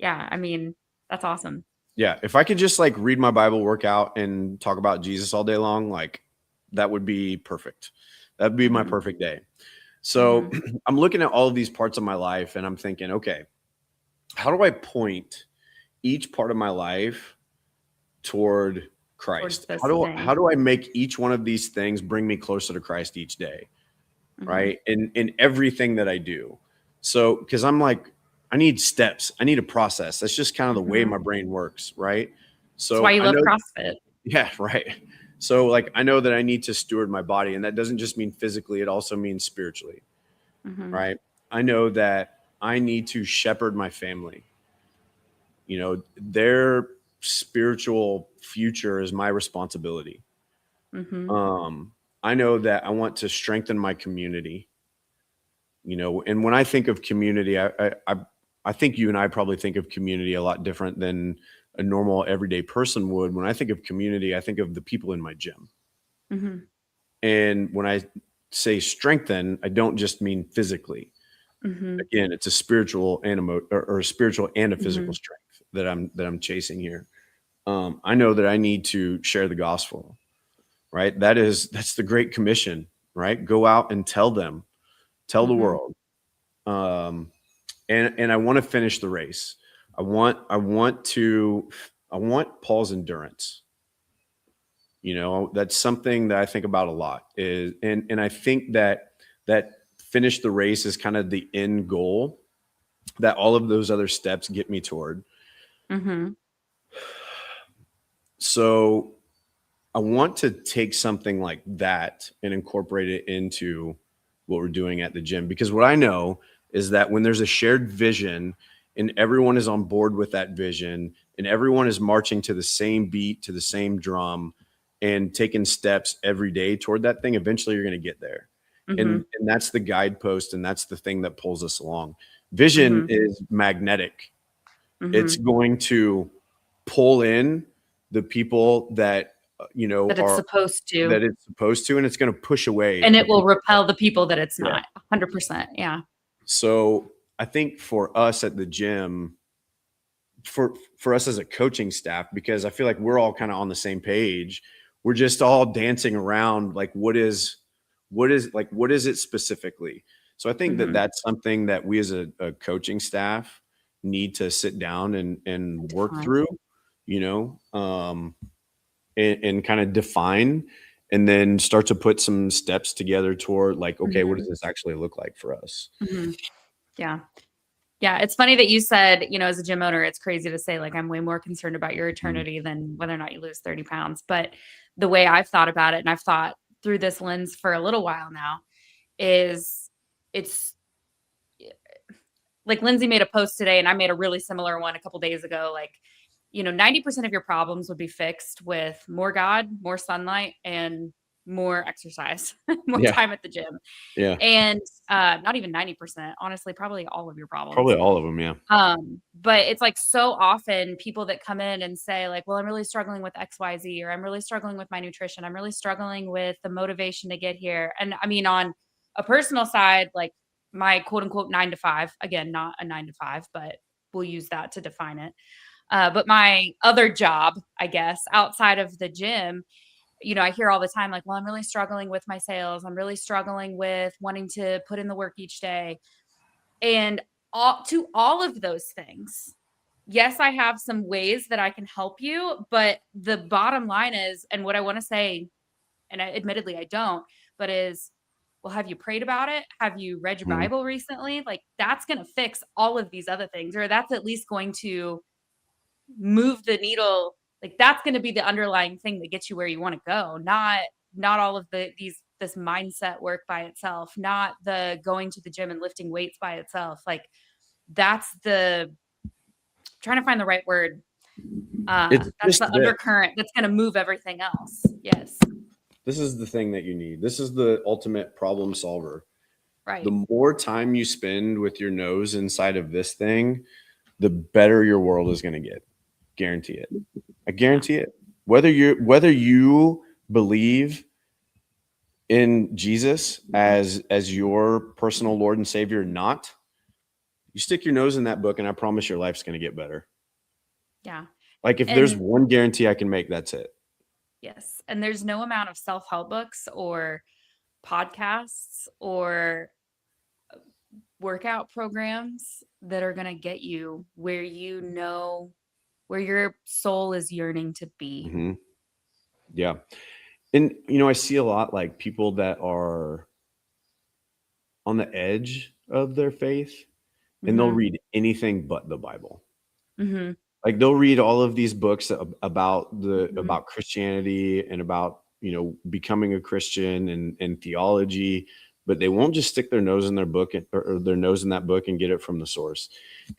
Speaker 1: I mean, that's awesome.
Speaker 2: Yeah. If I could just, like, read my Bible, work out, and talk about Jesus all day long, like, that would be perfect. That'd be my perfect day. So I'm looking at all of these parts of my life, and I'm thinking, okay, how do I point each part of my life toward Christ? How do I make each one of these things bring me closer to Christ each day? Right. In everything that I do. So, because I'm like, I need steps. I need a process. That's just kind of the way my brain works. Right. So
Speaker 1: that's why you love CrossFit.
Speaker 2: Yeah. Right. So, like, I know that I need to steward my body, and that doesn't just mean physically. It also means spiritually. Right. I know that I need to shepherd my family. Their spiritual future is my responsibility. I know that I want to strengthen my community. And when I think of community, I think you and I probably think of community a lot different than a normal everyday person would. When I think of community, I think of the people in my gym. And when I say strengthen, I don't just mean physically. Again, it's a spiritual and a spiritual and a physical strength that I'm chasing here. I know that I need to share the gospel, right? That's the Great Commission, right? Go out and tell the world. And I want to finish the race. I want Paul's endurance. That's something that I think about a lot, and I think that finish the race is kind of the end goal that all of those other steps get me toward. So I want to take something like that and incorporate it into what we're doing at the gym, because what I know is that when there's a shared vision and everyone is on board with that vision and everyone is marching to the same beat, to the same drum, and taking steps every day toward that thing, eventually you're going to get there. And that's the guidepost, and that's the thing that pulls us along. Vision is magnetic. It's going to pull in the people that
Speaker 1: that it's supposed to,
Speaker 2: and it's going to push away,
Speaker 1: and it will repel the people that it's not. 100%. Yeah.
Speaker 2: So I think for us at the gym, for us as a coaching staff, because I feel like we're all kind of on the same page, we're just all dancing around, like, what is what is it specifically? So I think that that's something that we as a coaching staff need to sit down and work through, you know, and kind of define, and then start to put some steps together toward like, okay, what does this actually look like for us?
Speaker 1: Yeah. Yeah. It's funny that you said, you know, as a gym owner, it's crazy to say, like, I'm way more concerned about your eternity than whether or not you lose 30 pounds. But the way I've thought about it, and I've thought through this lens for a little while now, is it's like Lindsay made a post today, and I made a really similar one a couple days ago. Like, you know, 90% of your problems would be fixed with more God, more sunlight, and more exercise, more time at the gym.
Speaker 2: Yeah.
Speaker 1: And not even 90%, honestly, probably all of your problems.
Speaker 2: Probably all of them. Yeah.
Speaker 1: But it's like so often people that come in and say like, well, I'm really struggling with XYZ, or I'm really struggling with my nutrition. I'm really struggling with the motivation to get here. And I mean, on a personal side, like my quote unquote 9 to 5, again, not a 9 to 5, but we'll use that to define it. But my other job, I guess, outside of the gym, you know, I hear all the time, like, well, I'm really struggling with my sales. I'm really struggling with wanting to put in the work each day. And all of those things, yes, I have some ways that I can help you, but the bottom line is, and what I want to say, and admittedly I don't, but is, well, have you prayed about it? Have you read your Bible recently? Like, that's going to fix all of these other things, or that's at least going to move the needle. Like, that's going to be the underlying thing that gets you where you want to go. Not all of this mindset work by itself, not the going to the gym and lifting weights by itself. Like, that's the trying to find the right word. That's the undercurrent that's going to move everything else. Yes.
Speaker 2: This is the thing that you need. This is the ultimate problem solver.
Speaker 1: Right.
Speaker 2: The more time you spend with your nose inside of this thing, the better your world is going to get. Guarantee it. I guarantee it. Whether you believe in Jesus as your personal Lord and Savior or not, you stick your nose in that book and I promise your life's going to get better.
Speaker 1: Yeah.
Speaker 2: Like, if there's one guarantee I can make, that's it.
Speaker 1: Yes. And there's no amount of self-help books or podcasts or workout programs that are going to get you where where your soul is yearning to be.
Speaker 2: Yeah. And, you know, I see a lot like people that are on the edge of their faith and they'll read anything but the Bible. Like, they'll read all of these books about about Christianity and about, you know, becoming a Christian and theology, but they won't just stick their nose in their book or their nose in that book and get it from the source.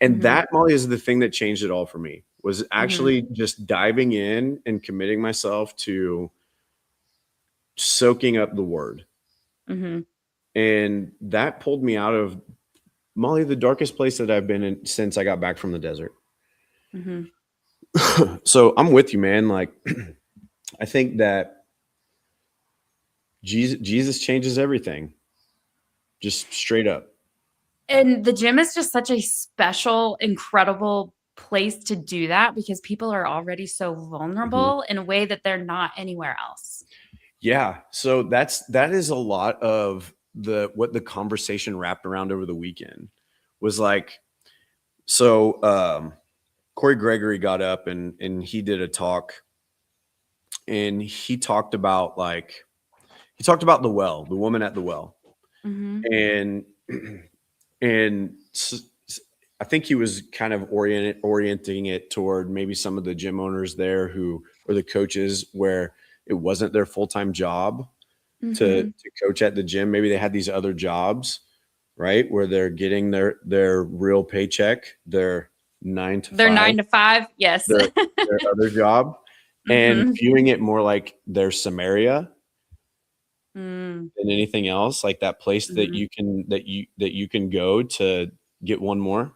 Speaker 2: And that, Molly, is the thing that changed it all for me, was actually just diving in and committing myself to soaking up the word. And that pulled me out of, Molly, the darkest place that I've been in since I got back from the desert. So I'm with you, man. Like, I think that Jesus changes everything, just straight up.
Speaker 1: And the gym is just such a special, incredible place to do that, because people are already so vulnerable in a way that they're not anywhere else. Yeah.
Speaker 2: So that is a lot of what the conversation wrapped around over the weekend was like. So Corey Gregory got up and he did a talk, and he talked about the well, the woman at the well. And I think he was kind of orienting it toward maybe some of the gym owners there or the coaches where it wasn't their full-time job to coach at the gym. Maybe they had these other jobs, right, where they're getting their real paycheck, their 9 to 5.
Speaker 1: Their 9 to 5, yes.
Speaker 2: Their other job, and viewing it more like their Samaria than anything else, like that place that you can go to get one more,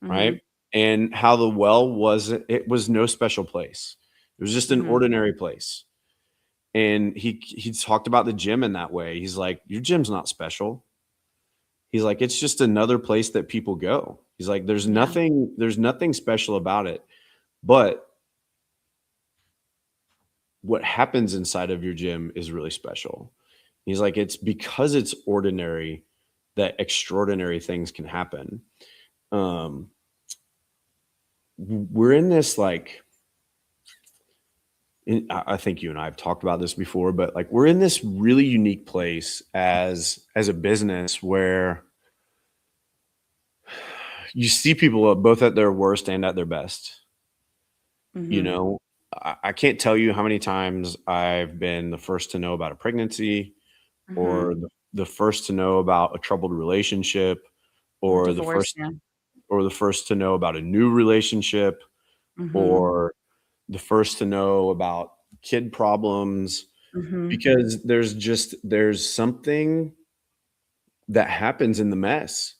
Speaker 2: right? And how the well was no special place. It was just an ordinary place. And he talked about the gym in that way. He's like, your gym's not special. He's like, it's just another place that people go. He's like, there's nothing special about it. But what happens inside of your gym is really special. He's like, it's because it's ordinary that extraordinary things can happen. We're in this, like, I think you and I have talked about this before, but like we're in this really unique place as a business where you see people both at their worst and at their best. You know, I can't tell you how many times I've been the first to know about a pregnancy, or the first to know about a troubled relationship, or
Speaker 1: Divorce, yeah.
Speaker 2: the first to know about a new relationship, or the first to know about kid problems, because there's something that happens in the mess.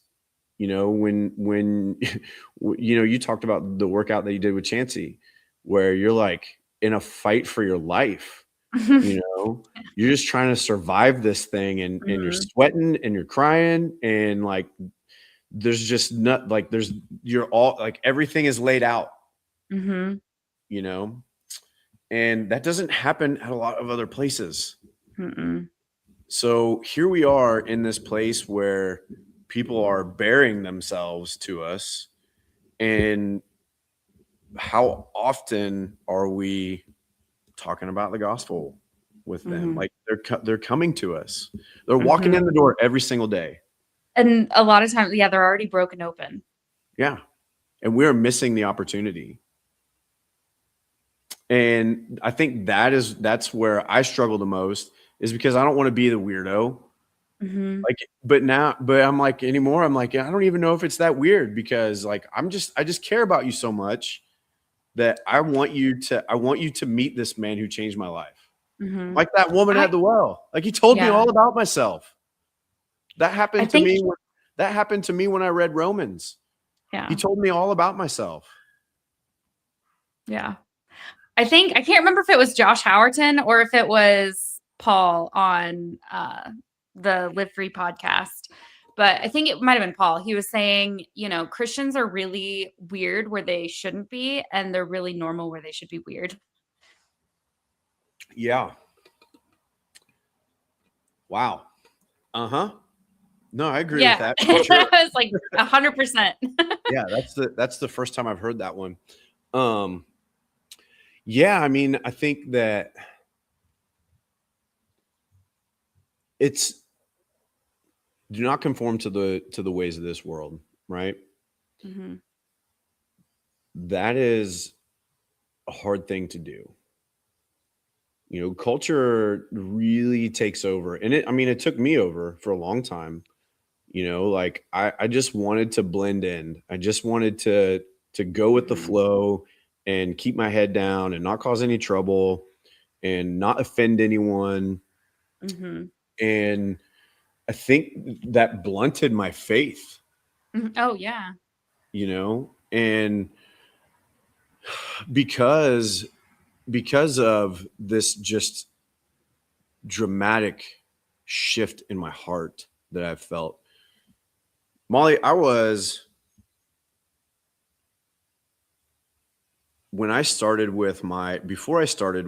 Speaker 2: You know, when you know, you talked about the workout that you did with Chancey, where you're like in a fight for your life. You know, you're just trying to survive this thing, and you're sweating and you're crying, and like there's just not like you're all like everything is laid out. You know, and that doesn't happen at a lot of other places. So here we are in this place where people are bearing themselves to us, and how often are we talking about the gospel with them? Like they're coming to us. They're walking in the door every single day.
Speaker 1: And a lot of times, yeah, they're already broken open.
Speaker 2: Yeah. And we're missing the opportunity. And I think that's where I struggle the most, is because I don't want to be the weirdo. Like, but I'm like anymore. I'm like, I don't even know if it's that weird, because like, I just care about you so much that I want you to meet this man who changed my life. Like that woman at the well, like he told me all about myself. That happened to me. That happened to me when I read Romans. Yeah. He told me all about myself.
Speaker 1: Yeah. I can't remember if it was Josh Howerton or if it was Paul on the Live Free podcast, but I think it might have been Paul. He was saying, you know, Christians are really weird where they shouldn't be, and they're really normal where they should be weird.
Speaker 2: Yeah. Wow. No, I agree with that. For sure.
Speaker 1: That was like 100%.
Speaker 2: Yeah, that's the first time I've heard that one. Yeah, I mean, I think that it's, do not conform to the ways of this world, right? That is a hard thing to do. You know, culture really takes over, and it took me over for a long time. You know, like I just wanted to blend in. I just wanted to go with the flow and keep my head down and not cause any trouble and not offend anyone. And I think that blunted my faith.
Speaker 1: Oh yeah.
Speaker 2: You know, and because of this just dramatic shift in my heart that I've felt, Molly, before I started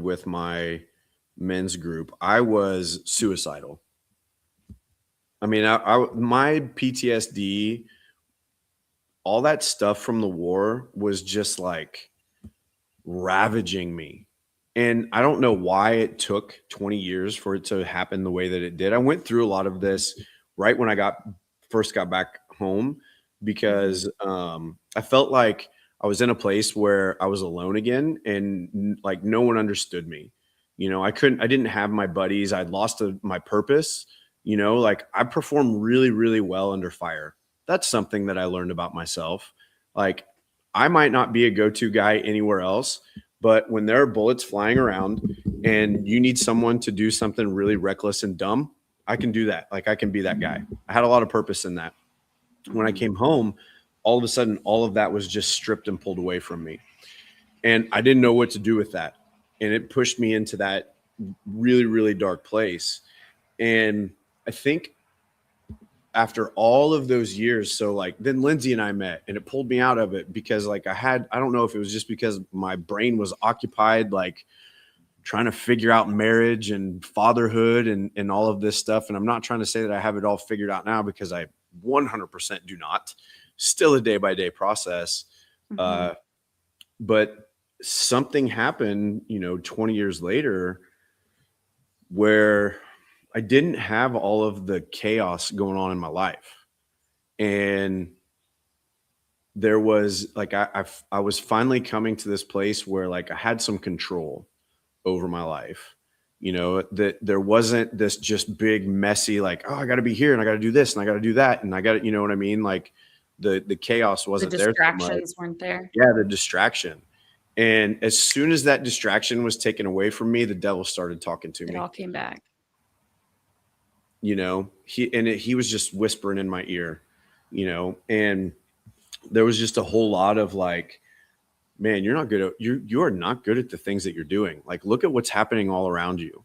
Speaker 2: with my men's group, I was suicidal. I mean, my PTSD, all that stuff from the war was just like ravaging me. And I don't know why it took 20 years for it to happen the way that it did. I went through a lot of this right when I first got back home, because I felt like I was in a place where I was alone again, and like no one understood me. You know, I didn't have my buddies. I'd lost my purpose. You know, like I perform really, really well under fire. That's something that I learned about myself. Like I might not be a go-to guy anywhere else, but when there are bullets flying around and you need someone to do something really reckless and dumb, I can do that. Like I can be that guy. I had a lot of purpose in that. When I came home, all of a sudden, all of that was just stripped and pulled away from me. And I didn't know what to do with that. And it pushed me into that really, really dark place. And I think after all of those years, so like then Lindsay and I met, and it pulled me out of it, because like I don't know if it was just because my brain was occupied, like trying to figure out marriage and fatherhood and all of this stuff. And I'm not trying to say that I have it all figured out now, because I 100% do not. Still a day-by-day process. But something happened, 20 years later, where I didn't have all of the chaos going on in my life. And there was like, I was finally coming to this place where like I had some control over my life, that there wasn't this just big messy, like, oh, I got to be here and I got to do this and I got to do that. And I got to, you know what I mean? Like the chaos wasn't there.
Speaker 1: The distractions weren't there.
Speaker 2: Yeah. The distraction. And as soon as that distraction was taken away from me, the devil started talking to me.
Speaker 1: It all came back.
Speaker 2: He was just whispering in my ear, and there was just a whole lot of like, man, you are not good at the things that you're doing. Like, look at what's happening all around you.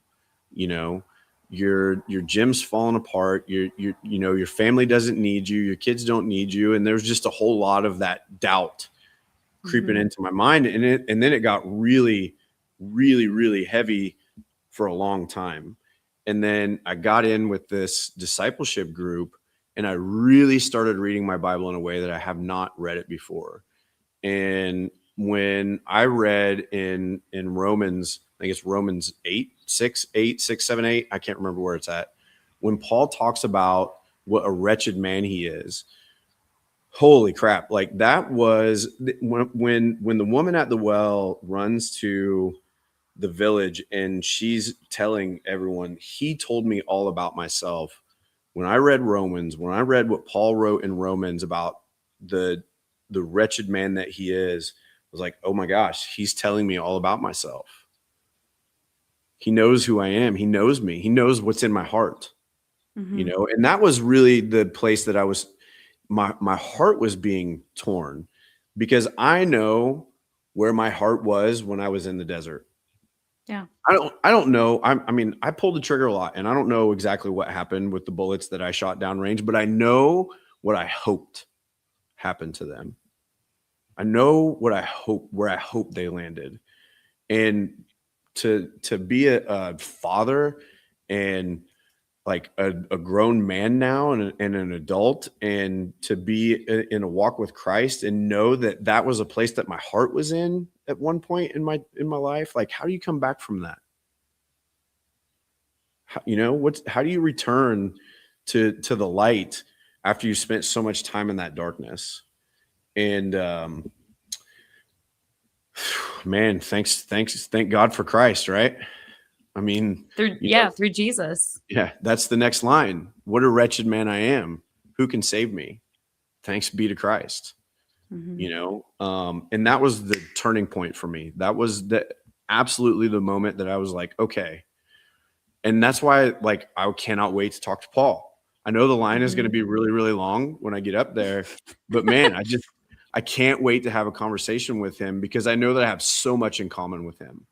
Speaker 2: Your gym's falling apart. Your family doesn't need you. Your kids don't need you. And there's just a whole lot of that doubt creeping into my mind. And then it got really, really, really heavy for a long time. And then I got in with this discipleship group, and I really started reading my Bible in a way that I have not read it before. And when I read in Romans, I think it's Romans 6, 7, 8, I can't remember where it's at, when Paul talks about what a wretched man he is, holy crap. Like that was when the woman at the well runs to the village and she's telling everyone, he told me all about myself. When I read Romans, when I read what Paul wrote in Romans about the wretched man that he is, I was like, oh my gosh, he's telling me all about myself. He knows who I am. He knows me. He knows what's in my heart, and that was really the place that I was, my heart was being torn, because I know where my heart was when I was in the desert.
Speaker 1: Yeah.
Speaker 2: I don't know. I mean, I pulled the trigger a lot, and I don't know exactly what happened with the bullets that I shot downrange, but I know what I hoped happened to them. I know where I hope they landed. And to be a father and like a grown man now and an adult, and to be in a walk with Christ and know that that was a place that my heart was in at one point in my life. Like, how do you come back from that? How do you return to the light after you spent so much time in that darkness? And, man, thank God for Christ, right? I mean,
Speaker 1: through Jesus. Yeah,
Speaker 2: that's the next line. What a wretched man I am. Who can save me? Thanks be to Christ. And that was the turning point for me. That was absolutely the moment that I was like, okay. And that's why, like, I cannot wait to talk to Paul. I know the line is going to be really, really long when I get up there, but man, I can't wait to have a conversation with him, because I know that I have so much in common with him.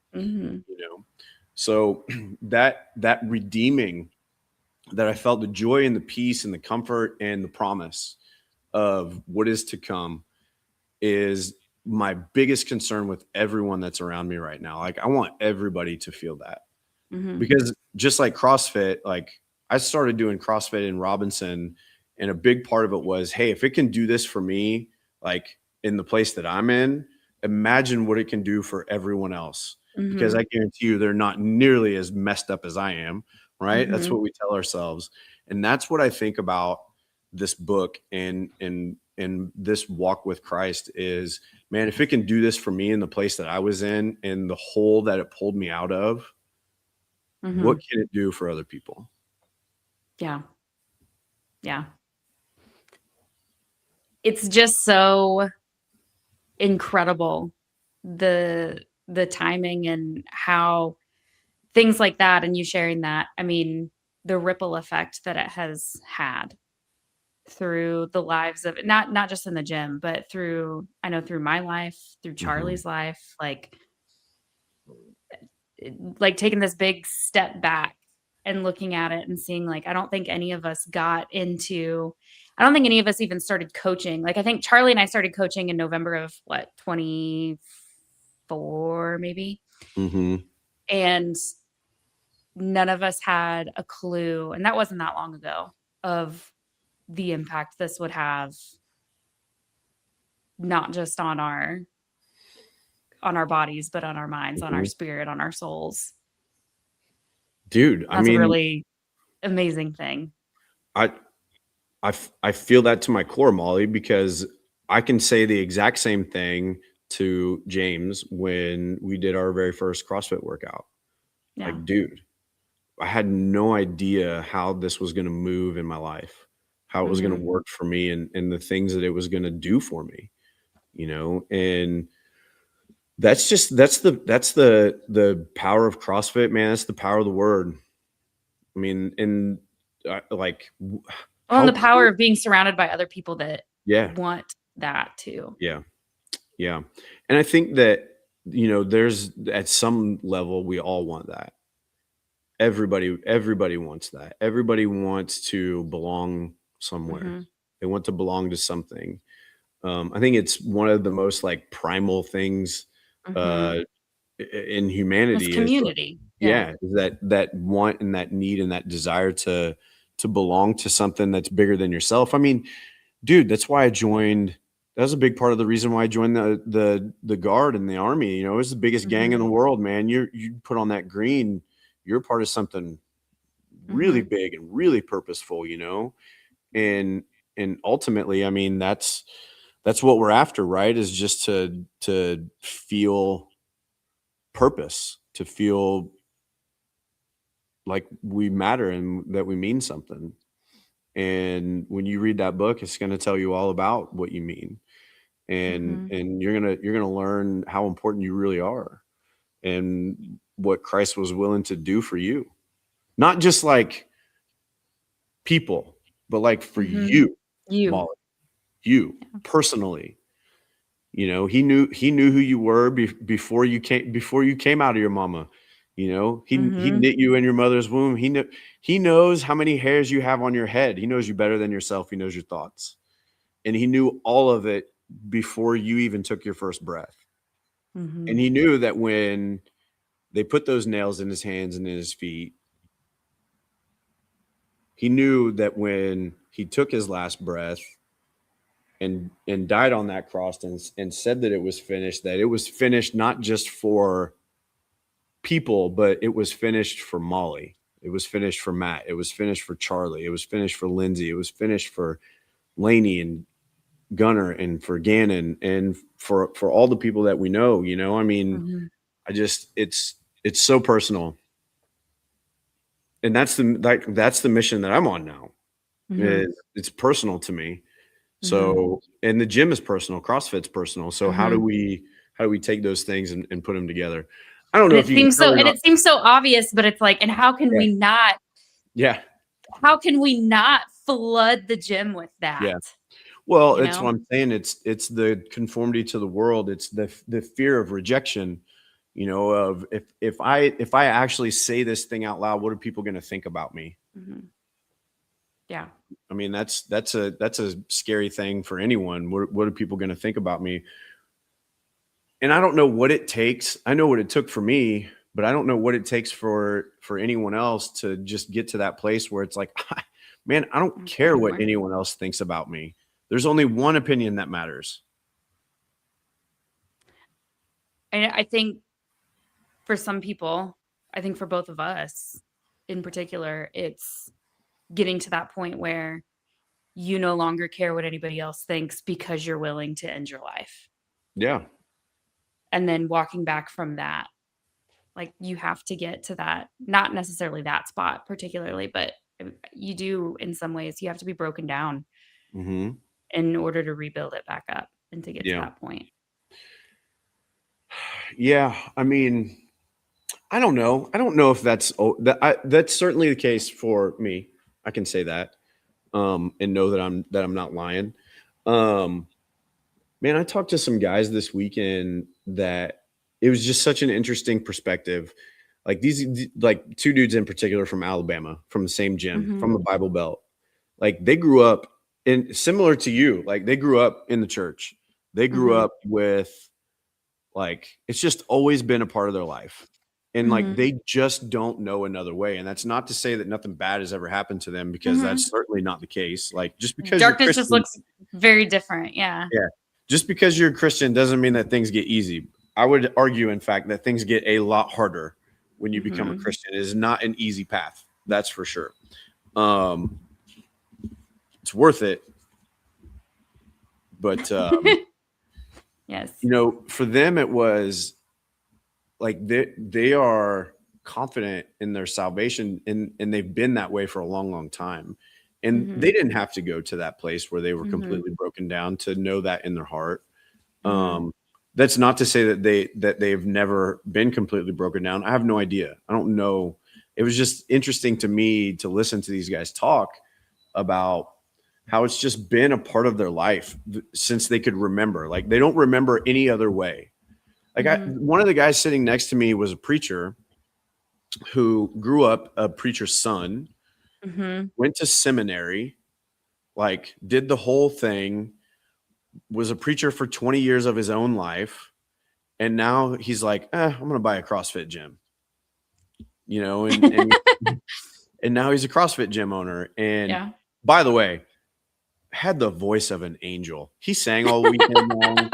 Speaker 2: So that redeeming, that I felt the joy and the peace and the comfort and the promise of what is to come, is my biggest concern with everyone that's around me right now. Like, I want everybody to feel that, because just like CrossFit, like I started doing CrossFit in Robinson, and a big part of it was, hey, if it can do this for me, like in the place that I'm in, imagine what it can do for everyone else. Because I guarantee you they're not nearly as messed up as I am, right? That's what we tell ourselves. And that's what I think about this book and this walk with Christ is, man, if it can do this for me in the place that I was in and the hole that it pulled me out of, what can it do for other people?
Speaker 1: Yeah. Yeah. It's just so incredible, the timing and how things like that, and you sharing that, I mean, the ripple effect that it has had through the lives of not just in the gym, but through my life, through Charlie's life, like taking this big step back and looking at it and seeing, like, I don't think any of us even started coaching. Like, I think Charlie and I started coaching in November of 24, maybe. And none of us had a clue, and that wasn't that long ago, of the impact this would have, not just on our bodies, but on our minds, on our spirit, on our souls.
Speaker 2: Dude,
Speaker 1: That's a really amazing thing.
Speaker 2: I feel that to my core, Molly, because I can say the exact same thing to James when we did our very first CrossFit workout.
Speaker 1: Yeah.
Speaker 2: Like, dude, I had no idea how this was going to move in my life, how it was going to work for me, and the things that it was going to do for me, you know. And that's the power of CrossFit, man. That's the power of the word. I mean, and like,
Speaker 1: and the power of being surrounded by other people that want that too.
Speaker 2: Yeah. And I think that, you know, there's, at some level, we all want that. Everybody wants that. Everybody wants to belong somewhere. They want to belong to something. I think it's one of the most like primal things in humanity.
Speaker 1: It's community.
Speaker 2: Is that want and that need and that desire to belong to something that's bigger than yourself. I mean, dude, that's why I joined. That was a big part of the reason why I joined the Guard and the Army. You know, it was the biggest gang in the world, man. You put on that green, you're part of something really big and really purposeful, you know. And ultimately, I mean, that's what we're after, right? Is just to feel purpose, to feel like we matter and that we mean something. And when you read that book, it's going to tell you all about what you mean. And you're going to learn how important you really are and what Christ was willing to do for you. Not just like people, but like for you, Molly, you personally. You know, he knew who you were before you came out of your mama. You know, he knit you in your mother's womb. He knows how many hairs you have on your head. He knows you better than yourself. He knows your thoughts. And he knew all of it before you even took your first breath. And he knew that when they put those nails in his hands and in his feet, he knew that when he took his last breath and died on that cross and said that it was finished not just for people, but it was finished for Molly. It was finished for Matt. It was finished for Charlie. It was finished for Lindsay. It was finished for Lainey and Gunnar and for Gannon and for all the people that we know, you know. I mean, it's so personal. And that's the mission that I'm on now. It's personal to me. So, and the gym is personal, CrossFit's personal. So how do we take those things and put them together? I don't know if
Speaker 1: it seems so obvious, but it's like, and how can we not?
Speaker 2: Yeah.
Speaker 1: How can we not flood the gym with that?
Speaker 2: Yeah. Well, that's what I'm saying. It's the conformity to the world. It's the fear of rejection, you know, of if I actually say this thing out loud, what are people going to think about me?
Speaker 1: Yeah.
Speaker 2: I mean, that's a scary thing for anyone. What are people going to think about me? And I don't know what it takes. I know what it took for me, but I don't know what it takes for anyone else to just get to that place where it's like, man, I don't care what anyone else thinks about me. There's only one opinion that matters.
Speaker 1: And I think for some people, I think for both of us in particular, it's getting to that point where you no longer care what anybody else thinks because you're willing to end your life.
Speaker 2: Yeah.
Speaker 1: And then walking back from that, like you have to get to that, not necessarily that spot particularly, but you do in some ways, you have to be broken down in order to rebuild it back up and to get to that point.
Speaker 2: Yeah. I mean, I don't know. I don't know if that's certainly the case for me. I can say that, and know that I'm not lying. Man, I talked to some guys this weekend that it was just such an interesting perspective. Like like two dudes in particular from Alabama, from the same gym, from the Bible Belt. Like they grew up similar to you. Like they grew up in the church. They grew up with, like, it's just always been a part of their life. And like, they just don't know another way. And that's not to say that nothing bad has ever happened to them, because that's certainly not the case. Like, just because
Speaker 1: darkness just looks very different. Yeah.
Speaker 2: Just because you're a Christian doesn't mean that things get easy. I would argue, in fact, that things get a lot harder when you become a Christian. It is not an easy path. That's for sure. It's worth it. But,
Speaker 1: yes,
Speaker 2: you know, for them, it was like they are confident in their salvation, and they've been that way for a long, long time. And they didn't have to go to that place where they were completely broken down to know that in their heart. That's not to say that they've never been completely broken down. I have no idea. I don't know. It was just interesting to me to listen to these guys talk about how it's just been a part of their life since they could remember. Like, they don't remember any other way. Like, one of the guys sitting next to me was a preacher who grew up a preacher's son, went to seminary, like did the whole thing, was a preacher for 20 years of his own life. And now he's like, I'm going to buy a CrossFit gym, you know, and now he's a CrossFit gym owner. And by the way, had the voice of an angel. He sang all weekend long.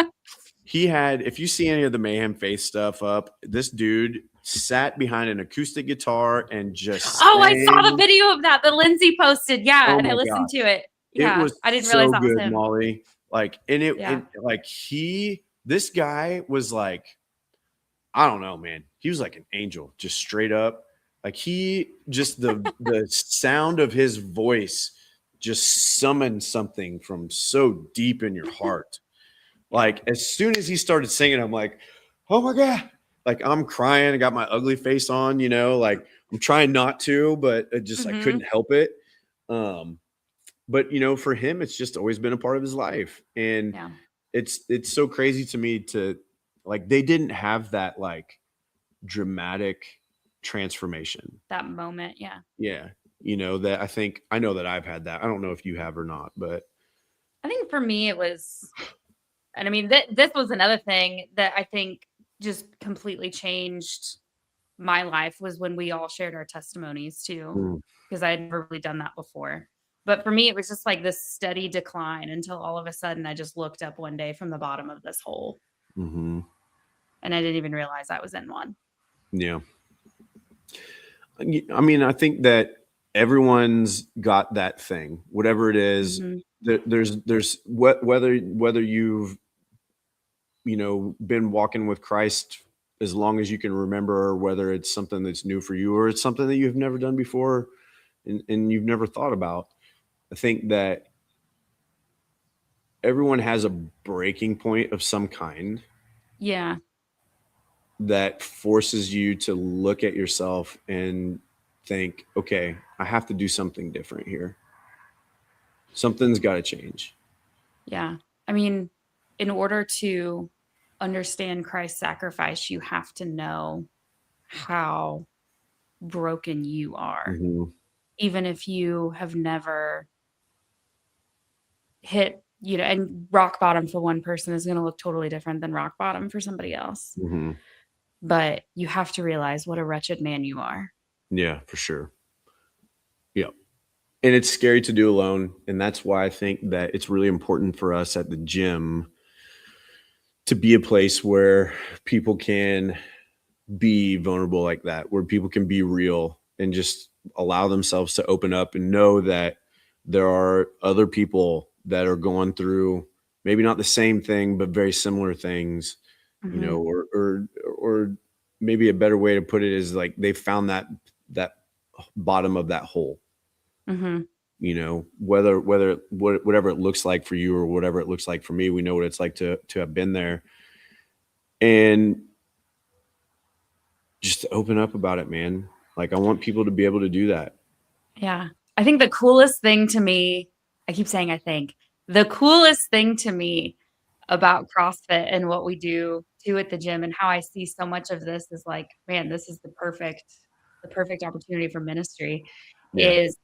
Speaker 2: He had, if you see any of the Mayhem Faith stuff up, this dude sat behind an acoustic guitar and just sang.
Speaker 1: I saw the video of that Lindsay posted. Yeah, and I listened to it. Yeah,
Speaker 2: it was
Speaker 1: I didn't
Speaker 2: so
Speaker 1: realize that
Speaker 2: good,
Speaker 1: was him.
Speaker 2: Molly. Like, and like this guy was like, I don't know, man. He was like an angel, just straight up. Like, the sound of his voice just summoned something from so deep in your heart. Like, as soon as he started singing, I'm like, oh my God. Like, I'm crying. I got my ugly face on, you know, like, I'm trying not to, but I couldn't help it. But, you know, for him, it's just always been a part of his life. And it's so crazy to me to, like, they didn't have that, like, dramatic transformation.
Speaker 1: That moment. Yeah.
Speaker 2: Yeah. You know, that I know that I've had that. I don't know if you have or not, but
Speaker 1: I think for me it was, and I mean, this was another thing that I think just completely changed my life, was when we all shared our testimonies too, because I had never really done that before. But for me, it was just like this steady decline until all of a sudden I just looked up one day from the bottom of this hole. And I didn't even realize I was in one. Yeah.
Speaker 2: I mean, I think that everyone's got that thing, whatever it is. There's whether you've, you know, been walking with Christ as long as you can remember, or whether it's something that's new for you, or it's something that you've never done before and you've never thought about. I think that everyone has a breaking point of some kind.
Speaker 1: Yeah.
Speaker 2: That forces you to look at yourself and think, okay, I have to do something different here. Something's got to change.
Speaker 1: Yeah. I mean, in order to understand Christ's sacrifice, you have to know how broken you are. Even if you have never hit, you know, and rock bottom for one person is going to look totally different than rock bottom for somebody else. But you have to realize what a wretched man you are.
Speaker 2: Yeah, for sure. Yeah. And it's scary to do alone. And that's why I think that it's really important for us at the gym to be a place where people can be vulnerable like that, where people can be real and just allow themselves to open up and know that there are other people that are going through maybe not the same thing, but very similar things, you know, or maybe a better way to put it is like they found that bottom of that hole. You know, whatever it looks like for you or whatever it looks like for me, we know what it's like to have been there, and just to open up about it, man. Like, I want people to be able to do that.
Speaker 1: Yeah. I think the coolest thing to me, I keep saying, the coolest thing to me about CrossFit and what we do at the gym and how I see so much of this is like, man, this is the perfect opportunity for ministry is,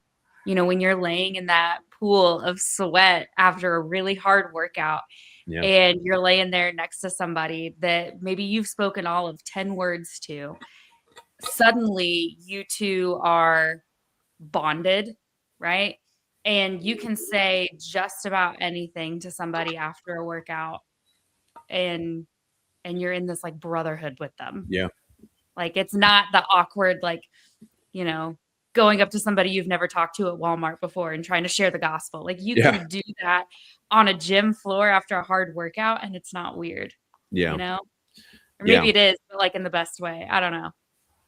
Speaker 1: you know, when you're laying in that pool of sweat after a really hard workout and you're laying there next to somebody that maybe you've spoken all of 10 words to, suddenly you two are bonded, right? And you can say just about anything to somebody after a workout, and you're in this like brotherhood with them.
Speaker 2: Yeah.
Speaker 1: Like it's not the awkward, like, you know, going up to somebody you've never talked to at Walmart before and trying to share the gospel. Like you
Speaker 2: Yeah.
Speaker 1: can do that on a gym floor after a hard workout and it's not weird,
Speaker 2: Yeah.
Speaker 1: you know? Or
Speaker 2: Yeah.
Speaker 1: maybe it is, but like in the best way. I don't know.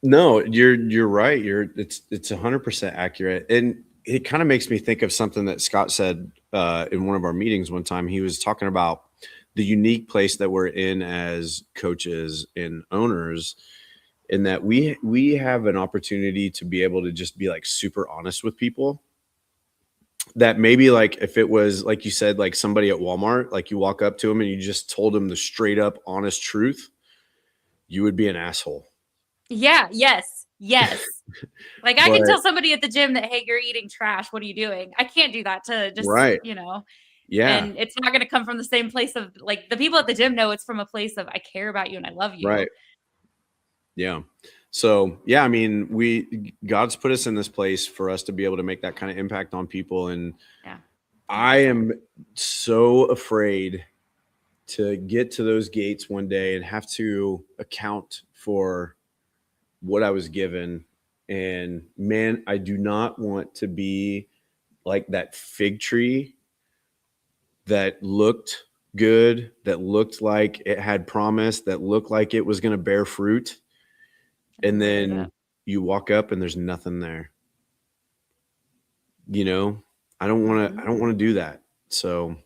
Speaker 2: No, you're right. It's 100% accurate. And it kind of makes me think of something that Scott said in one of our meetings one time. He was talking about the unique place that we're in as coaches and owners, in that we have an opportunity to be able to just be like super honest with people. That maybe like if it was like you said, like somebody at Walmart, like you walk up to them and you just told them the straight up honest truth, you would be an asshole.
Speaker 1: Yeah. Yes. Like I
Speaker 2: But
Speaker 1: can tell somebody at the gym that, hey, you're eating trash. What are you doing? I can't do that to just,
Speaker 2: right.
Speaker 1: you know,
Speaker 2: Yeah.
Speaker 1: and it's not going to come from the same place of like the people at the gym know it's from a place of I care about you and I love you.
Speaker 2: Right. Yeah. So, yeah, I mean, God's put us in this place for us to be able to make that kind of impact on people. And
Speaker 1: yeah,
Speaker 2: I am so afraid to get to those gates one day and have to account for what I was given. And man, I do not want to be like that fig tree that looked good, that looked like it had promise, that looked like it was going to bear fruit. And then you walk up and there's nothing there. You know, I don't want to do that. So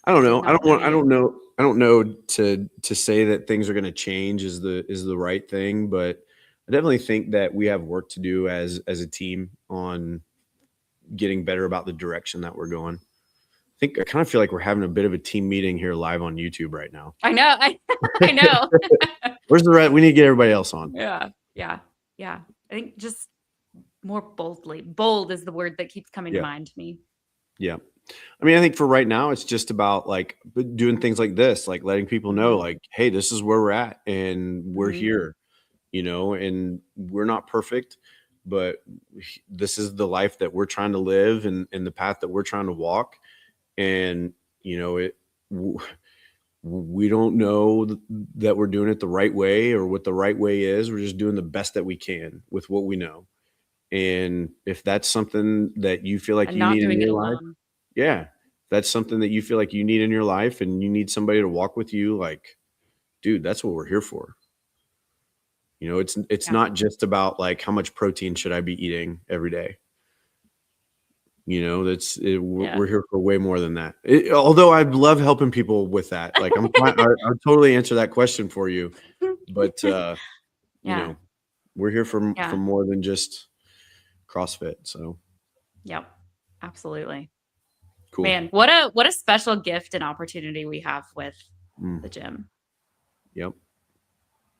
Speaker 2: I don't know. I don't know to say that things are going to change is the right thing, but I definitely think that we have work to do as a team on getting better about the direction that we're going. I kind of feel like we're having a bit of a team meeting here live on YouTube right now.
Speaker 1: I know. I know.
Speaker 2: Where's the right? We need to get everybody else on.
Speaker 1: Yeah. I think just more boldly. Bold is the word that keeps coming to mind to me.
Speaker 2: Yeah. I mean, I think for right now, it's just about like doing things like this, like letting people know, like, hey, this is where we're at and we're here, you know, and we're not perfect, but this is the life that we're trying to live and the path that we're trying to walk. And, you know, we don't know that we're doing it the right way or what the right way is. We're just doing the best that we can with what we know. And if that's something that you feel like you need in your life, yeah, that's something that you feel like you need in your life and you need somebody to walk with you, like, dude, that's what we're here for. You know, it's not just about like how much protein should I be eating every day. You know, we're here for way more than that. Although I love helping people with that. Like I'll totally answer that question for you. But you know, we're here for more than just CrossFit. So
Speaker 1: yep, absolutely.
Speaker 2: Cool.
Speaker 1: Man, what a special gift and opportunity we have with the gym.
Speaker 2: Yep.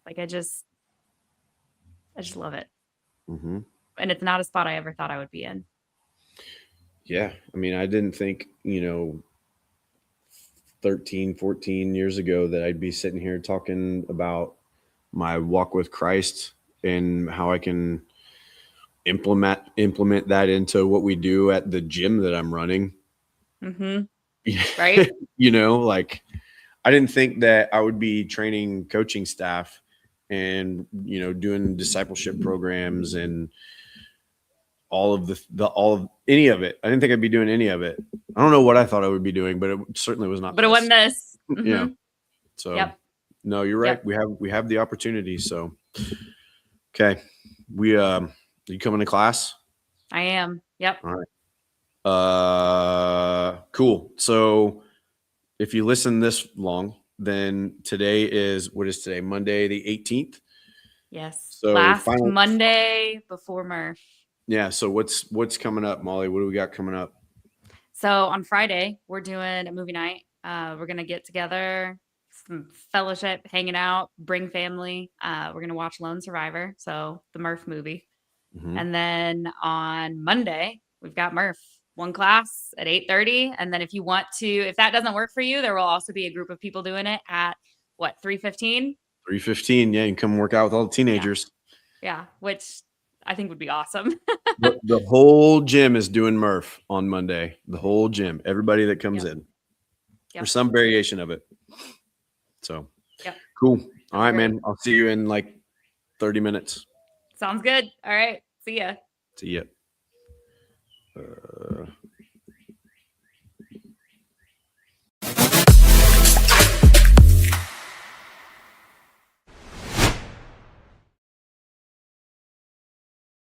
Speaker 1: Like I just love it.
Speaker 2: Mm-hmm.
Speaker 1: And it's not a spot I ever thought I would be in.
Speaker 2: Yeah. I mean, I didn't think, you know, 13, 14 years ago that I'd be sitting here talking about my walk with Christ and how I can implement that into what we do at the gym that I'm running.
Speaker 1: Mm-hmm. Right.
Speaker 2: You know, like I didn't think that I would be training coaching staff and, you know, doing discipleship programs and all of any of it. I didn't think I'd be doing any of it. I don't know what I thought I would be doing, but it certainly was not.
Speaker 1: But it wasn't this.
Speaker 2: Mm-hmm. Yeah. So no, you're right. We have the opportunity. So, okay. Are you coming to class?
Speaker 1: I am. Yep.
Speaker 2: All right. Cool. So if you listen this long, then today is, what is today? Monday, the 18th.
Speaker 1: Yes.
Speaker 2: So
Speaker 1: last Monday before Murph.
Speaker 2: Yeah. So what's coming up, Molly? What do we got coming up?
Speaker 1: So on Friday, we're doing a movie night. We're going to get together, some fellowship, hanging out, bring family. We're going to watch Lone Survivor. So the Murph movie. Mm-hmm. And then on Monday, we've got Murph, one class at 8:30. And then if you want to, if that doesn't work for you, there will also be a group of people doing it at 3:15?
Speaker 2: 3:15. Yeah. You can come work out with all the teenagers.
Speaker 1: Yeah, which I think would be awesome.
Speaker 2: The whole gym is doing Murph on Monday. The whole gym, everybody that comes in, or some variation of it. So, cool. All right, man. I'll see you in like 30 minutes.
Speaker 1: Sounds good. All right. See ya.
Speaker 2: See ya.